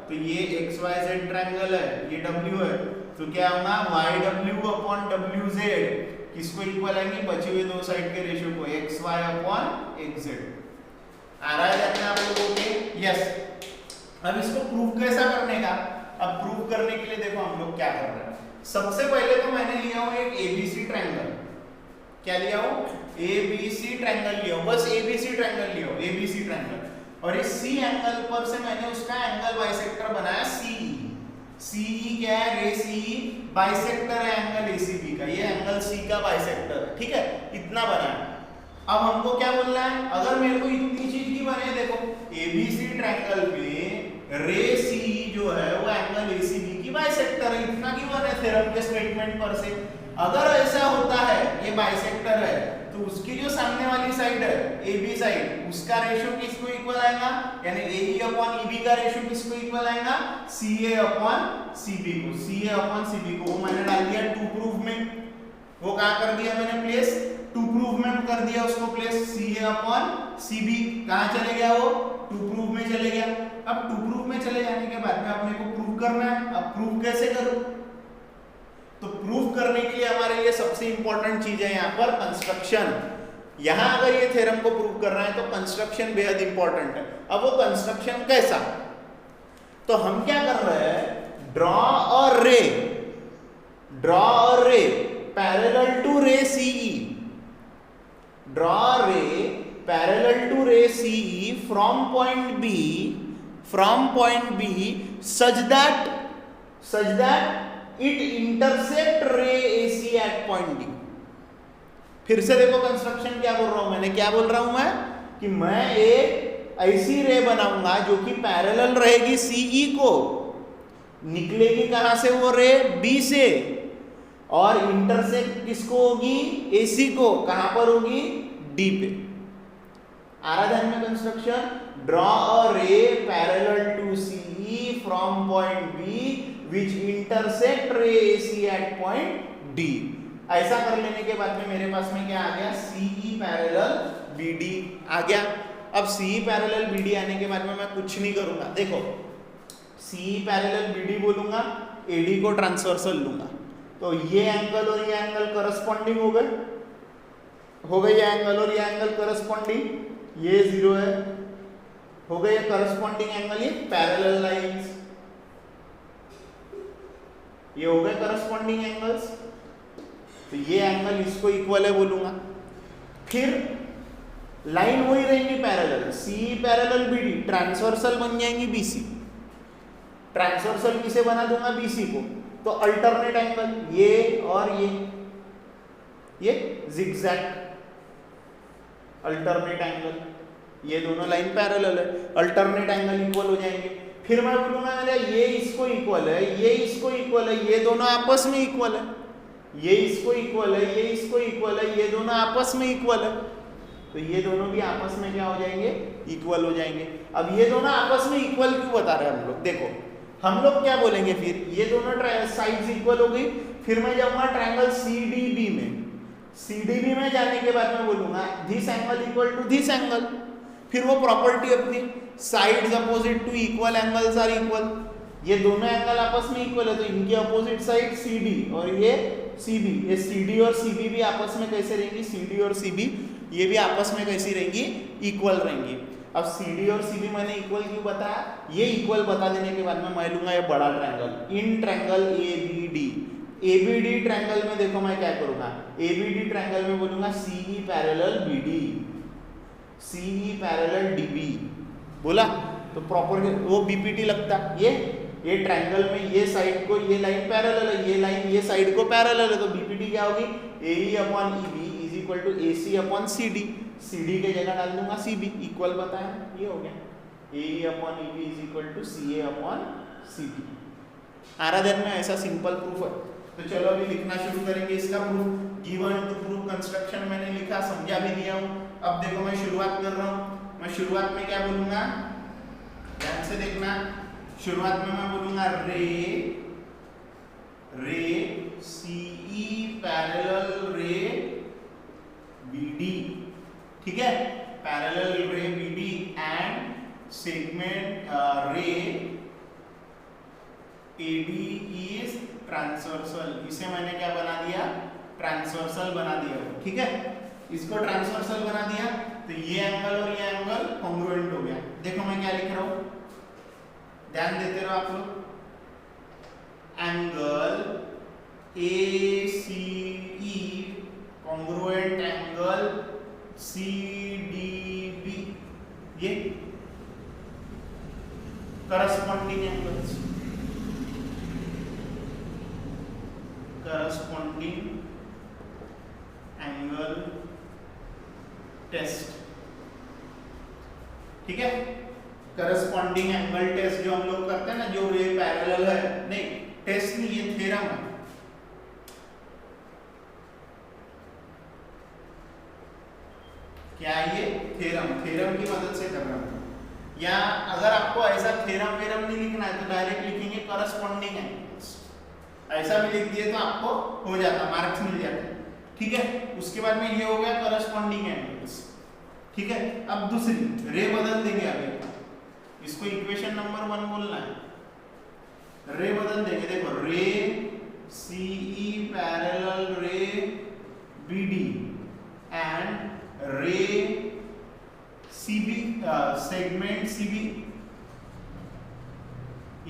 तो ये XYZ ट्रायंगल है, ये W है, तो क्या होगा YW अपॉन WZ किसको इक्वल आएंगे, बचे हुए दो साइड के रेशियो को, XY अपॉन XZ। आ रहा है आप लोगों के, यस। अब इसको प्रूव कैसा करने का, अब प्रूव करने के लिए देखो हम लोग क्या कर रहे हैं। सबसे पहले तो मैंने लिया हूं एक ABC ट्रायंगल, क्या लिया हूं, ABC ट्रायंगल लिया हूं, बस ABC ट्रायंगल लिया हूं, ABC ट्रायंगल, और इस C एंगल पर से मैंने उसका एंगल बाइसेक्टर बनाया CE क्या है, रे CE बाइसेक्टर है एंगल ACB का, ये एंगल C का बाइसेक्टर है, ठीक है, इतना बनाया। अब हमको क्या बोलना है, अगर मेरे को इतनी चीज की बने, देखो ABC ट्रायंगल में रे CE जो है वो एंगल ACB की बाइसेक्टर है, इतना की बने थ्योरम के स्टेटमेंट पर से। अगर ऐसा होता है ये बाइसेक्टर है तो उसकी जो सामने वाली साइड है AB साइड, उसका रेशियो किसको इक्वल आएगा, यानी AE अपॉन EB का रेशियो किसको इक्वल आएगा, CA अपॉन CB को, CA अपॉन CB को। वो मैंने डाल दिया टू प्रूफ में, वो कहाँ कर दिया मैंने प्लेस, टू प्रूव में कर दिया उसको प्लेस, CA अपॉन CB कहाँ चले गया वो, टू प्रूव में चले गया। अब टू प्रूव में चले जाने के बाद में अपने को प्रूव करना है। अब प्रूव कैसे करूं, तो प्रूव करने के लिए हमारे लिए सबसे इंपॉर्टेंट चीज है यहाँ पर कंस्ट्रक्शन। यहां अगर ये थ्योरम को प्रूव करना है तो कंस्ट्रक्शन बेहद इंपॉर्टेंट है। अब वो कंस्ट्रक्शन कैसा, तो हम क्या कर रहे हैं, ड्रॉ और ray parallel to ray CE, draw ray parallel to ray CE from point B such that it intersect ray AC at point D। फिर से देखो कंस्ट्रक्शन क्या बोल रहा हूं मैंने, क्या बोल रहा हूं मैं कि मैं एक ऐसी रे बनाऊंगा जो कि पैरेलल रहेगी CE को, निकलेगी कहां से वो रे, B से, और इंटरसेक्ट किसको होगी, AC को, कहां पर होगी, D पे। आ रहा ध्यान में construction, draw a ray parallel to CE from point B which intersect ray AC at point D। ऐसा कर लेने के बाद में मेरे पास में क्या आ गया, CE पैरेलल BD आ गया। अब CE पैरेलल BD आने के बाद में मैं कुछ नहीं करूंगा, देखो CE पैरेलल BD बोलूंगा, AD को ट्रांसवर्सल लूंगा, तो ये एंगल और ये एंगल करस्पॉन्डिंग हो गए ये एंगल और ये एंगल करस्पॉन्डिंग, ये 0 है, हो गए ये करस्पॉन्डिंग एंगल, ये पैरेलल लाइंस, ये हो गए करस्पॉन्डिंग एंगल्स। तो ये एंगल इसको इक्वल है बोलूंगा। फिर लाइन वही रहेंगी parallel, CE parallel BD, transversal बन जाएंगी BC। ट्रांसवर्सल किसे बना दूंगा, BC को, तो अल्टरनेट एंगल ये और ये जिगजैग अल्टरनेट एंगल, ये दोनों लाइन पैरेलल है, अल्टरनेट एंगल इक्वल हो जाएंगे। फिर मैं बोलूंगा मेरा ये इसको इक्वल है, ये इसको इक्वल है, ये दोनों आपस में इक्वल है, ये इसको इक्वल है, ये इसको इक्वल है, ये दोनों आपस में इक्वल है, तो ये दोनों भी आपस में क्या हो जाएंगे, इक्वल हो जाएंगे। अब ये दोनों आपस में इक्वल क्यों बता रहे हैं हम लोग, देखो हम लोग क्या बोलेंगे, फिर ये दोनों साइड्स इक्वल हो गई, फिर मैं जाऊंगा ट्रायंगल CDB में, CDB में जाने के बाद मैं बोलूंगा this angle equal to this angle. फिर वो प्रॉपर्टी अपनी sides opposite to equal angles are equal, ये दोनों एंगल आपस में इक्वल है तो इनकी अपोजिट साइड CD और ये CB, ये CD और CB भी आपस में कैसे रहेंगी, CD और CB ये भी आपस में कैसी रहेंगी, इक्वल रहेंगी। अब CD और CB मैंने इक्वल क्यों बताया, ये इक्वल बता देने के बाद में मैं लूंगा ये बड़ा triangle, in triangle ABD triangle में देखो मैं क्या करूंगा, ABD ट्रायंगल में बोलूंगा CE parallel BD, CE parallel DB बोला, तो प्रॉपर वो BPT लगता। ये ट्रायंगल में ये साइड को ये लाइन पैरेलल है, ये लाइन ये साइड को पैरेलल है, तो BPT क्या होगी, AE upon EB is equal to AC upon CD, CD के जगह डाल दूंगा CB, इक्वल बताया, ये हो गया AE upon EB is equal to CA upon CB। आ रहा ध्यान में, ऐसा सिंपल प्रूफ है। तो चलो अभी लिखना शुरू करेंगे इसका proof. Given to proof construction मैंने लिखा, समझा भी दिया हूं। अब देखो मैं शुरुआत कर रहा हूं, मैं शुरुआत में क्या बोलूंगा, ध्यान से देखना, शुरुआत में मैं बोलूंगा रे CE पैरेलल रे BD, ठीक है, पैरेलल रे BD एंड सेगमेंट रे AD इज ट्रांसवर्सल। इसे मैंने क्या बना दिया, ट्रांसवर्सल बना दिया, ठीक है, इसको ट्रांसवर्सल बना दिया, तो ये एंगल और ये एंगल कॉन्ग्रुएंट हो गया। देखो मैं क्या लिख रहा हूं, ध्यान देते रहो आप लोग, angle ACE congruent angle CDB, ये corresponding angles, corresponding angle test, ठीक है, करस्पॉन्डिंग एंगल टेस्ट जो हम लोग करते हैं ना, जो रे पैरेलल है, नहीं टेस्ट नहीं, ये थ्योरम है। क्या ये थ्योरम की मदद से कर रहा हूं, या अगर आपको ऐसा थ्योरम नहीं लिखना है तो डायरेक्ट लिखेंगे करस्पॉन्डिंग एंगल्स, ऐसा भी लिख दिए तो आपको हो जाता, मार्क्स मिल जाते। ठीक है, उसके बाद में ये हो गया करस्पॉन्डिंग एंगल्स। ठीक है, अब दूसरी रे बदल देंगे, अभी इसको इक्वेशन नंबर 1 बोलना है, रे बदल देंगे। देखो रे CE पैरेलल रे BD एंड रे CB segment CB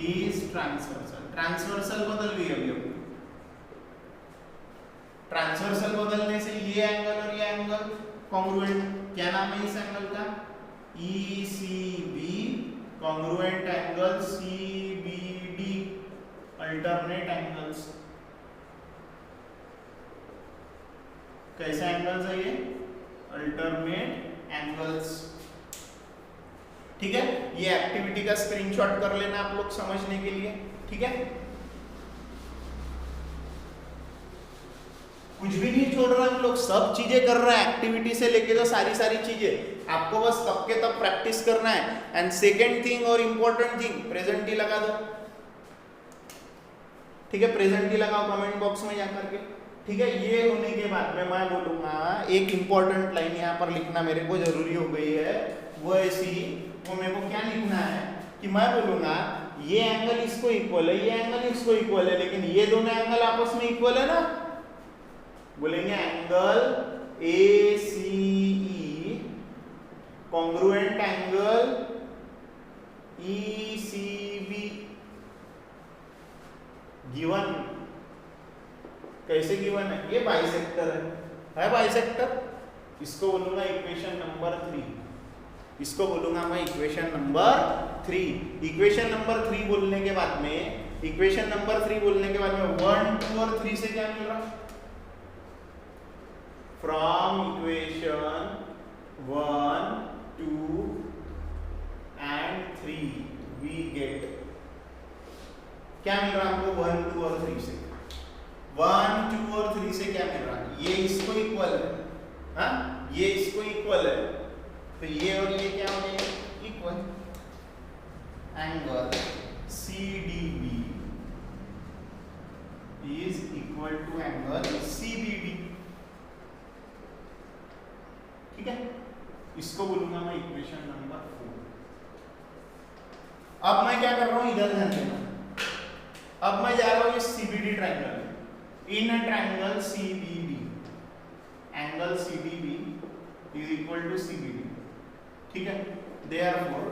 is transversal. Transversal बदल गई अभी ट्रांसवर्सल बदलने से ये एंगल और ये एंगल कॉन्ग्रुएंट, क्या नाम है इस एंगल का, ECB congruent angle CBD, alternate angles. कैसे एंगल्स है ये, अल्टरनेट एंगल्स। ठीक है, ये एक्टिविटी का स्क्रीनशॉट कर लेना आप लोग समझने के लिए। ठीक है, कुछ भी नहीं छोड़ रहा हम लोग, सब चीजें कर रहा है, एक्टिविटी से लेके तो सारी चीजें आपको बस तब के तब प्रैक्टिस करना है। एंड सेकेंड थिंग और इंपॉर्टेंट थिंग, प्रेजेंट ही लगा दो। ठीक है, प्रेजेंट ही लगाओ कमेंट बॉक्स में जाकर के। ठीक है, ये होने के बाद में मैं बोलूंगा एक इंपॉर्टेंट लाइन यहाँ पर लिखना मेरे को जरूरी हो गई है, वो ऐसी, वो मेरे को क्या लिखना है कि मैं बोलूंगा ये एंगल इसको इक्वल है, ये एंगल इसको इक्वल है, लेकिन ये दोनों एंगल आपस में इक्वल है ना, बोलेंगे angle ACE congruent angle ECB given. कैसे गिवन है, ये बाइसेक्टर है बाइसेक्टर। इसको बोलूंगा इक्वेशन नंबर 3, इसको बोलूंगा मैं इक्वेशन नंबर 3। इक्वेशन नंबर 3 बोलने के बाद में, इक्वेशन नंबर 3 बोलने के बाद में 1, 2 और 3 से क्या मिल रहा, from equation 1, 2 and 3 we get, क्या मिल रहा है हमको 1, 2 और 3 से, 1, 2 और 3 से क्या मिल रहा है, ये इसको इक्वल है, हाँ ये इसको इक्वल है, तो ये और ये क्या हो जाएगा equal. Angle CDB is equal to angle CBD। ठीक है, इसको बोलूंगा मैं इक्वेशन नंबर 4। अब मैं क्या कर रहा हूं, इधर ध्यान देना। अब मैं जा रहा हूं ये CBD triangle, in a triangle CBD, angle CDB is equal to CBD। ठीक है, देयरफॉर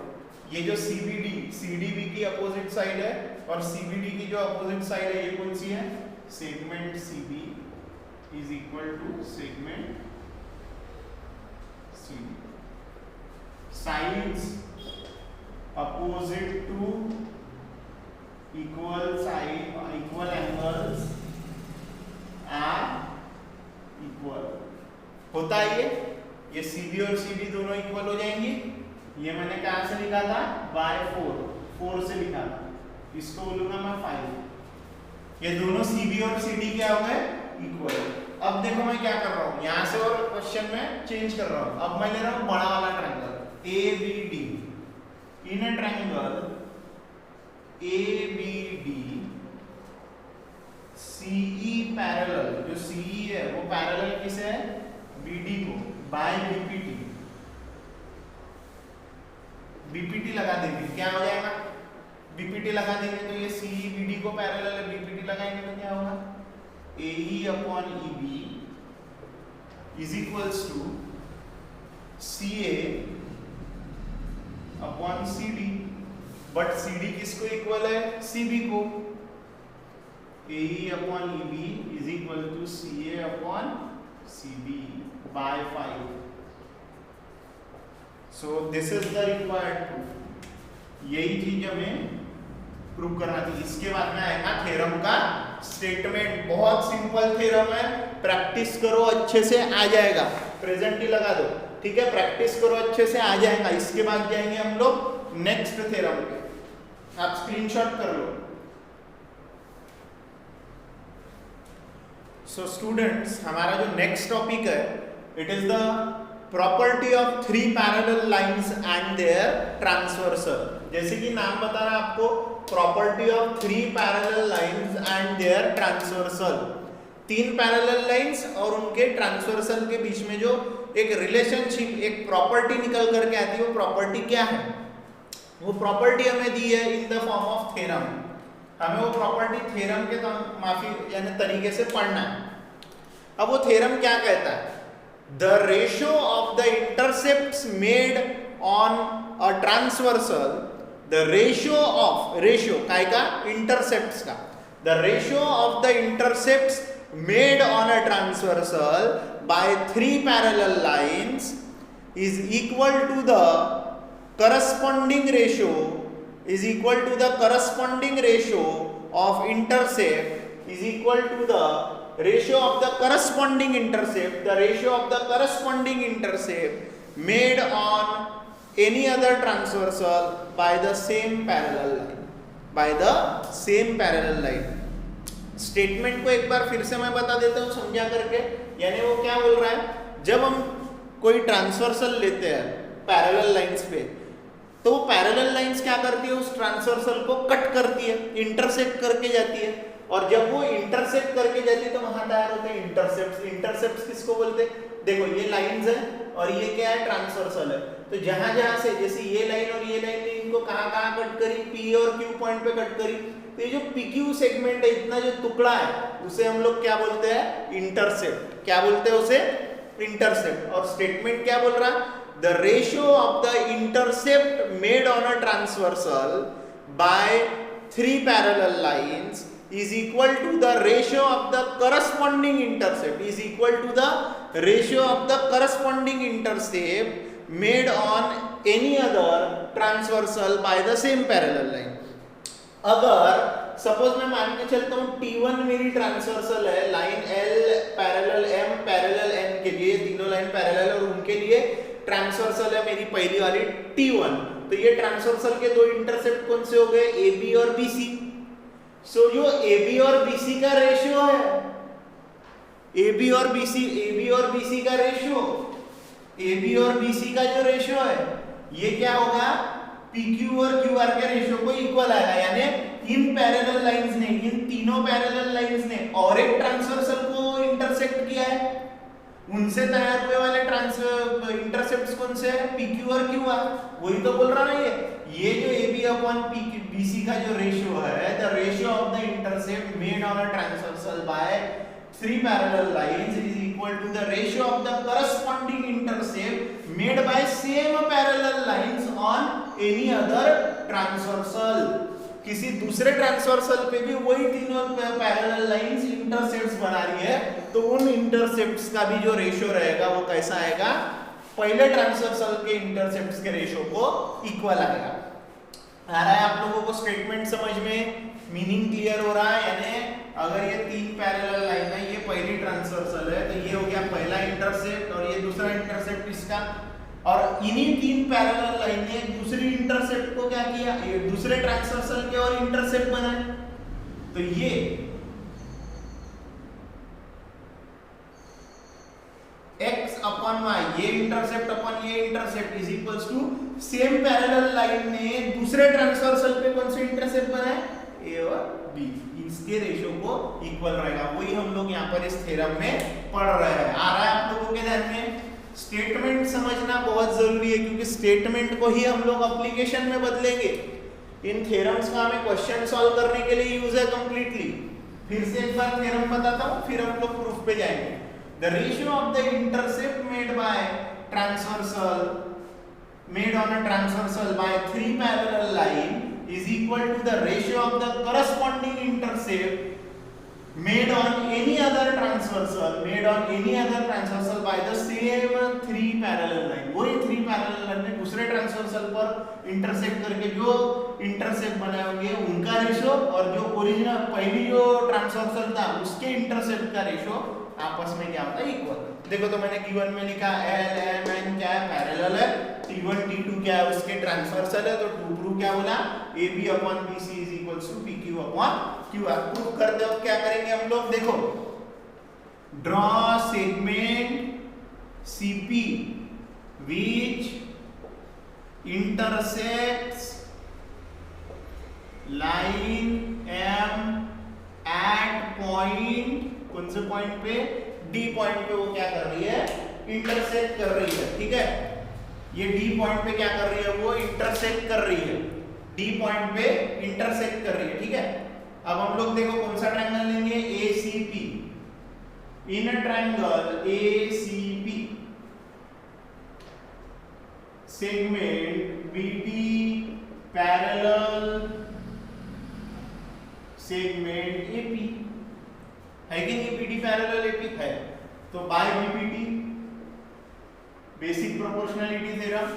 ये जो CDB की अपोजिट साइड है और CBD की जो अपोजिट साइड है ये कौन सी है, segment CB is equal to segment sides opposite to equal angles are equal। होता है ये CB और CD दोनों इक्वल हो जाएंगी। ये मैंने कहां से लिखा था, बाय 4 से लिखा था, इसको बोलूंगा मैं 5। ये दोनों CB और CD क्या हो गए, इक्वल। अब देखो मैं क्या कर रहा हूं, यहां से और क्वेश्चन में चेंज कर रहा हूं। अब मैं ले रहा हूं बड़ा वाला triangle ABD, in a triangle ABD CE parallel, जो CE है वो पैरेलल किसे है, BD को, बाय BPT लगा देंगे, क्या हो जाएगा, BPT लगा देंगे तो ये CE BD को पैरेलल है, BPT लगाएंगे तो क्या होगा, AE upon EB is equals to CA upon CD, but CD किसको इक्वल है, CB को। AE upon EB is equal to CA upon CB by 5. So this is the required proof। यही चीज हमें प्रूव करना थी। इसके बाद में आएगा थ्योरम का स्टेटमेंट, बहुत सिंपल थ्योरम है, प्रैक्टिस करो अच्छे से आ जाएगा। प्रेजेंट ही लगा दो, ठीक है, प्रैक्टिस करो अच्छे से आ जाएगा। इसके बाद जाएंगे हम लोग नेक्स्ट थ्योरम पे, आप स्क्रीनशॉट कर लो। सो स्टूडेंट्स, हमारा जो नेक्स्ट टॉपिक है, it is the property of 3 parallel lines and their transversal. जैसे कि नाम बता रहा है आपको, property of 3 parallel lines and their transversal. तीन पैरेलल लाइंस और उनके ट्रांसवर्सल के बीच में जो एक रिलेशनशिप, एक प्रॉपर्टी निकल करके आती है, वो प्रॉपर्टी क्या है? वो प्रॉपर्टी हमें दी है in the form of theorem. हमें वो प्रॉपर्टी थ्योरम के यानी तरीके से पढ़ना है। अब वो थ्योरम क्या कहता है? The ratio of the intercepts made on a transversal, the ratio काय का? इंटरसेप्ट्स का। The ratio of the intercepts made on a transversal by three parallel lines is equal to the corresponding ratio of intercept is equal to the ratio of the corresponding intercept made on any other transversal by the same parallel line। Statement को एक बार फिर से मैं बता देता हूँ समझा करके। यानी वो क्या बोल रहा है, जब हम कोई ट्रांसवर्सल लेते हैं पैरेलल लाइंस पे, तो वो पैरेलल लाइंस क्या करती है? उस ट्रांसवर्सल को कट करती है, इंटरसेक्ट करके जाती है। और जब वो इंटरसेक्ट करके जाती है तो वहां तैयार होते हैं इंटरसेप्ट्स। इंटरसेप्ट्स किसको बोलते हैं? देखो ये लाइंस है और ये क्या है? ट्रांसवर्सल है। तो जहां जहां से, जैसे ये लाइन और ये लाइन ने इनको कहां कट करी? पी और क्यू पॉइंट पे कट करी। तो ये जो पीक्यू सेगमेंट है, इतना जो टुकड़ा है, उसे हम लोग क्या बोलते हैं? इंटरसेप्ट। क्या बोलते हैं उसे? इंटरसेप्ट। और स्टेटमेंट क्या बोल रहा है? The ratio of the intercept made on a transversal by three parallel lines is equal to the ratio of the corresponding intercept made on any other transversal by the same parallel line। अगर सपोज मैं मान के चलता हूँ T1 मेरी ट्रांसवर्सल है, line L parallel M parallel N के लिए, तीनों लाइन पैरेलल, और उनके लिए ट्रांसवर्सल है मेरी पहली वाली T1। तो ये ट्रांसवर्सल के दो इंटरसेप्ट कौन से हो गए? AB और BC। सो जो AB और BC का रेशियो है, AB और BC का जो रेशियो है, ये क्या होगा? PQ और QR के रेशियो को इक्वल आएगा। यानी इन पैरेलल लाइंस ने, इन तीनों पैरेलल लाइंस ने और एक ट्रांसवर्सल को इंटरसेक्ट किया है, उनसे तैयार हुए वाले इंटरसेप्ट्स कौन से हैं? PQ और QR। वही तो बोल रहा ना ये जो AB अपॉन BC का जो रेशियो है, the ratio of the intercept made on a transversal by three parallel lines is equal to the ratio of the corresponding intercept made by same parallel lines on any other transversal. किसी दूसरे ट्रांसवर्सल पे भी वही तीनों पैरेलल लाइंस इंटरसेप्ट्स बना रही है, तो उन इंटरसेप्ट्स का भी जो रेशियो रहेगा वो कैसा आएगा? पहले ट्रांसवर्सल के इंटरसेप्ट्स के रेशियो को इक्वल आएगा। आ रहा है आप लोगों को स्टेटमेंट समझ में? मीनिंग क्लियर हो रहा है? यानी अगर ये तीन पैरेलल लाइन है, ये पहली ट्रांसवर्सल है, तो ये हो गया पहला इंटरसेप्ट और ये दूसरा इंटरसेप्ट इसका, और इन्हीं तीन पैरेलल लाइन ने दूसरी इंटरसेप्ट को क्या किया? ये दूसरे ट्रांसवर्सल के और इंटरसेप्ट बनाए। तो ये x अपॉन y, ये इंटरसेप्ट अपॉन ये intercept is equals to same parallel line ने दूसरे ट्रांसवर्सल पे कौन से इंटरसेप्ट बनाए? a और b, इसके रेशियो को इक्वल रहेगा। वही हम लोग यहाँ पर इस थ्योरम में पढ़ रहे हैं। आ रहा है आप लोगों के ध्यान में? स्टेटमेंट समझना बहुत जरूरी है, क्योंकि स्टेटमेंट को ही हम लोग एप्लीकेशन में बदलेंगे। इन थ्योरम्स का हमें क्वेश्चन सॉल्व करने के लिए यूज है कंप्लीटली। फिर से एक बार थ्योरम बताता हूँ, फिर हम लोग प्रूफ पे जाएंगे। The ratio of the intercept made by transversal made on a transversal by three parallel line is equal to the ratio of the corresponding intercept made on any other transversal by the same three parallel line। वही थ्री पैरेलल लाइन में दूसरे ट्रांसवर्सल पर इंटरसेक्ट करके जो इंटरसेप्ट बनाए होंगे उनका रेशियो, और जो ओरिजिनल पहली जो ट्रांसवर्सल था उसके इंटरसेप्ट का रेशियो आपस में क्या होता है? इक्वल। देखो तो मैंने गिवन में लिखा L M N क्या है? पैरेलल है। T1 T2 क्या है? उसके ट्रांसवर्सल है। तो टू प्रूव क्या बोला? AB upon BC is equals to PQ upon QR। Prove करते हो क्या करेंगे हम लोग? देखो, draw segment CP which intersects line M at point कौन से पॉइंट पे, डी पॉइंट पे वो क्या कर रही है, इंटरसेक्ट कर रही है। ठीक है, ये डी पॉइंट पे क्या कर रही है, वो इंटरसेक्ट कर रही है, डी पॉइंट पे इंटरसेक्ट कर रही है। ठीक है, अब हम लोग देखो कौन सा ट्रायंगल लेंगे, ACP। In a triangle ACP segment BD parallel segment AP है कि नहीं, BD पैरेलल AP है, तो by BPT basic proportionality theorem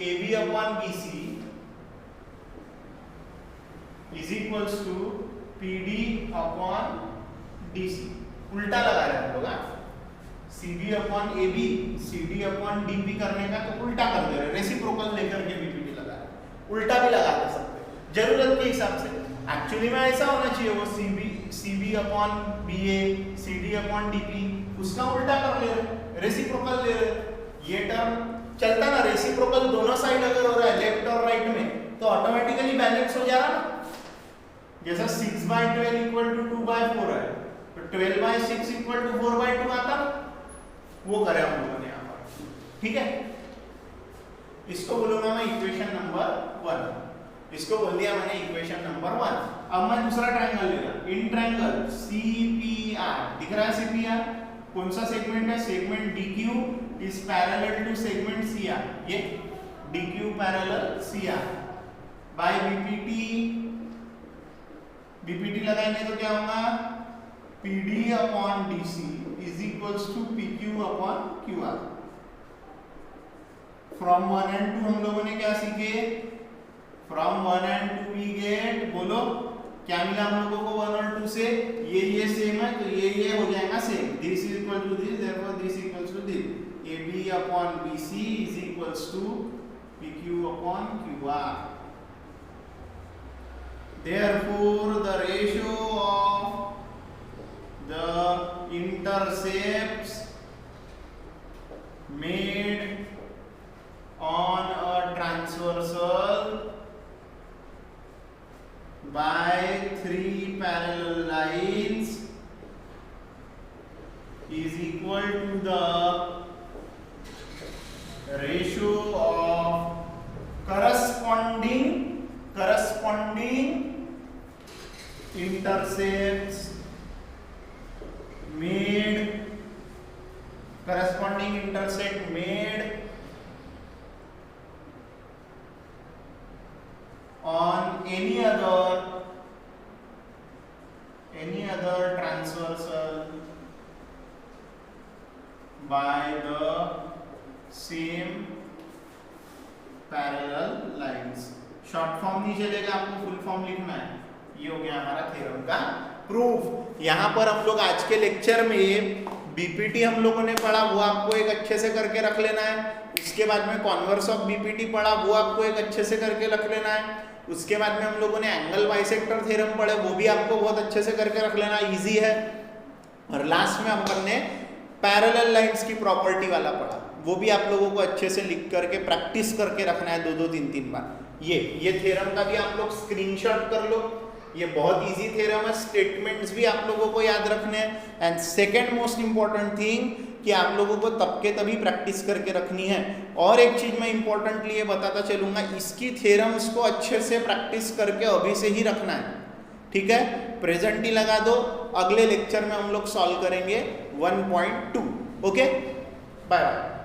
AB upon BC is equals to PD upon DC। उल्टा लगा रहे हैं हम लोग, CB upon AB CD upon DP करने का तो उल्टा कर दे रहे हैं, रेसिप्रोकल लेकर के BPT लगा रहे हैं, उल्टा भी लगा दे सकते जरूरत के हिसाब से। एक्चुअली में ऐसा होना चाहिए, वो CB upon BA CD upon DP उसका उल्टा कर ले रहे, रेसिप्रोकल ले रहे। ये टर्म चलता ना, रेसिप्रोकल दोनों साइड अगर हो रहा है लेफ्ट और राइट में तो ऑटोमेटिकली बैलेंस हो जा रहा ना। जैसा 6/12 इक्वल टू 2/4 है तो 12/6 इक्वल टू 4/2 आता ना, वो करे हम लोगों ने यहाँ पर। ठीक है, इसको बोलूंगा मैं इक्वेशन नंबर 1, इसको बोल दिया मैंने इक्वेशन नंबर 1। अब मैं दूसरा ट्रायंगल लेगा, इन ट्रायंगल CPR, दिख रहा है CPR, कौन सा सेगमेंट है, segment DQ is parallel to segment CR, ये DQ parallel CR by BPT लगाएंगे तो क्या होगा, PD upon DC is equals to PQ upon QR। From 1 and 2 हम लोगों ने क्या सीखे, फ्रॉम 1 and 2 वी गेट, बोलो क्या मिला हम लोगों को 1 और 2 से, ये सेम है तो ये हो जाएगा same, this is equal to this, therefore this equals to this, AB upon BC is equals to PQ upon QR। Therefore the ratio of the intercepts made on a transversal by 3 parallel lines is equal to the ratio of corresponding intercepts made, corresponding intersect made on any other transversal by the same parallel lines। Short form नहीं चलेगा, आपको फुल फॉर्म लिखना है। ये हो गया हमारा थ्योरम का प्रूफ। यहाँ पर हम लोग आज के लेक्चर में बीपीटी हम लोगों ने पढ़ा, वो आपको एक अच्छे से करके रख लेना है। उसके बाद में कॉन्वर्स ऑफ बीपीटी पढ़ा, वो आपको एक अच्छे से करके रख लेना है। उसके बाद में हम लोगों ने एंगल बाइसेक्टर थ्योरम पढ़े, वो भी आपको बहुत अच्छे से करके रख लेना, इजी है। और लास्ट में हमने पैरेलल लाइंस की प्रॉपर्टी वाला पढ़ा, वो भी आप लोगों को अच्छे से लिख करके प्रैक्टिस करके रखना है 2-2 3-3 बार। ये थ्योरम का भी आप लोग स्क्रीनशॉट कर लो, ये बहुत इजी थ्योरम है। स्टेटमेंट्स भी आप लोगों को याद रखने हैं। And second most important thing कि आप लोगों को तब के तभी प्रैक्टिस करके रखनी है। और एक चीज मैं इंपॉर्टेंटली ये बताता चलूंगा, इसकी थ्योरम्स को अच्छे से प्रैक्टिस करके अभी से ही रखना है, ठीक है। प्रेजेंट ही लगा दो, अगले लेक्चर में हम लोग सॉल्व करेंगे 1.2। Okay, bye bye.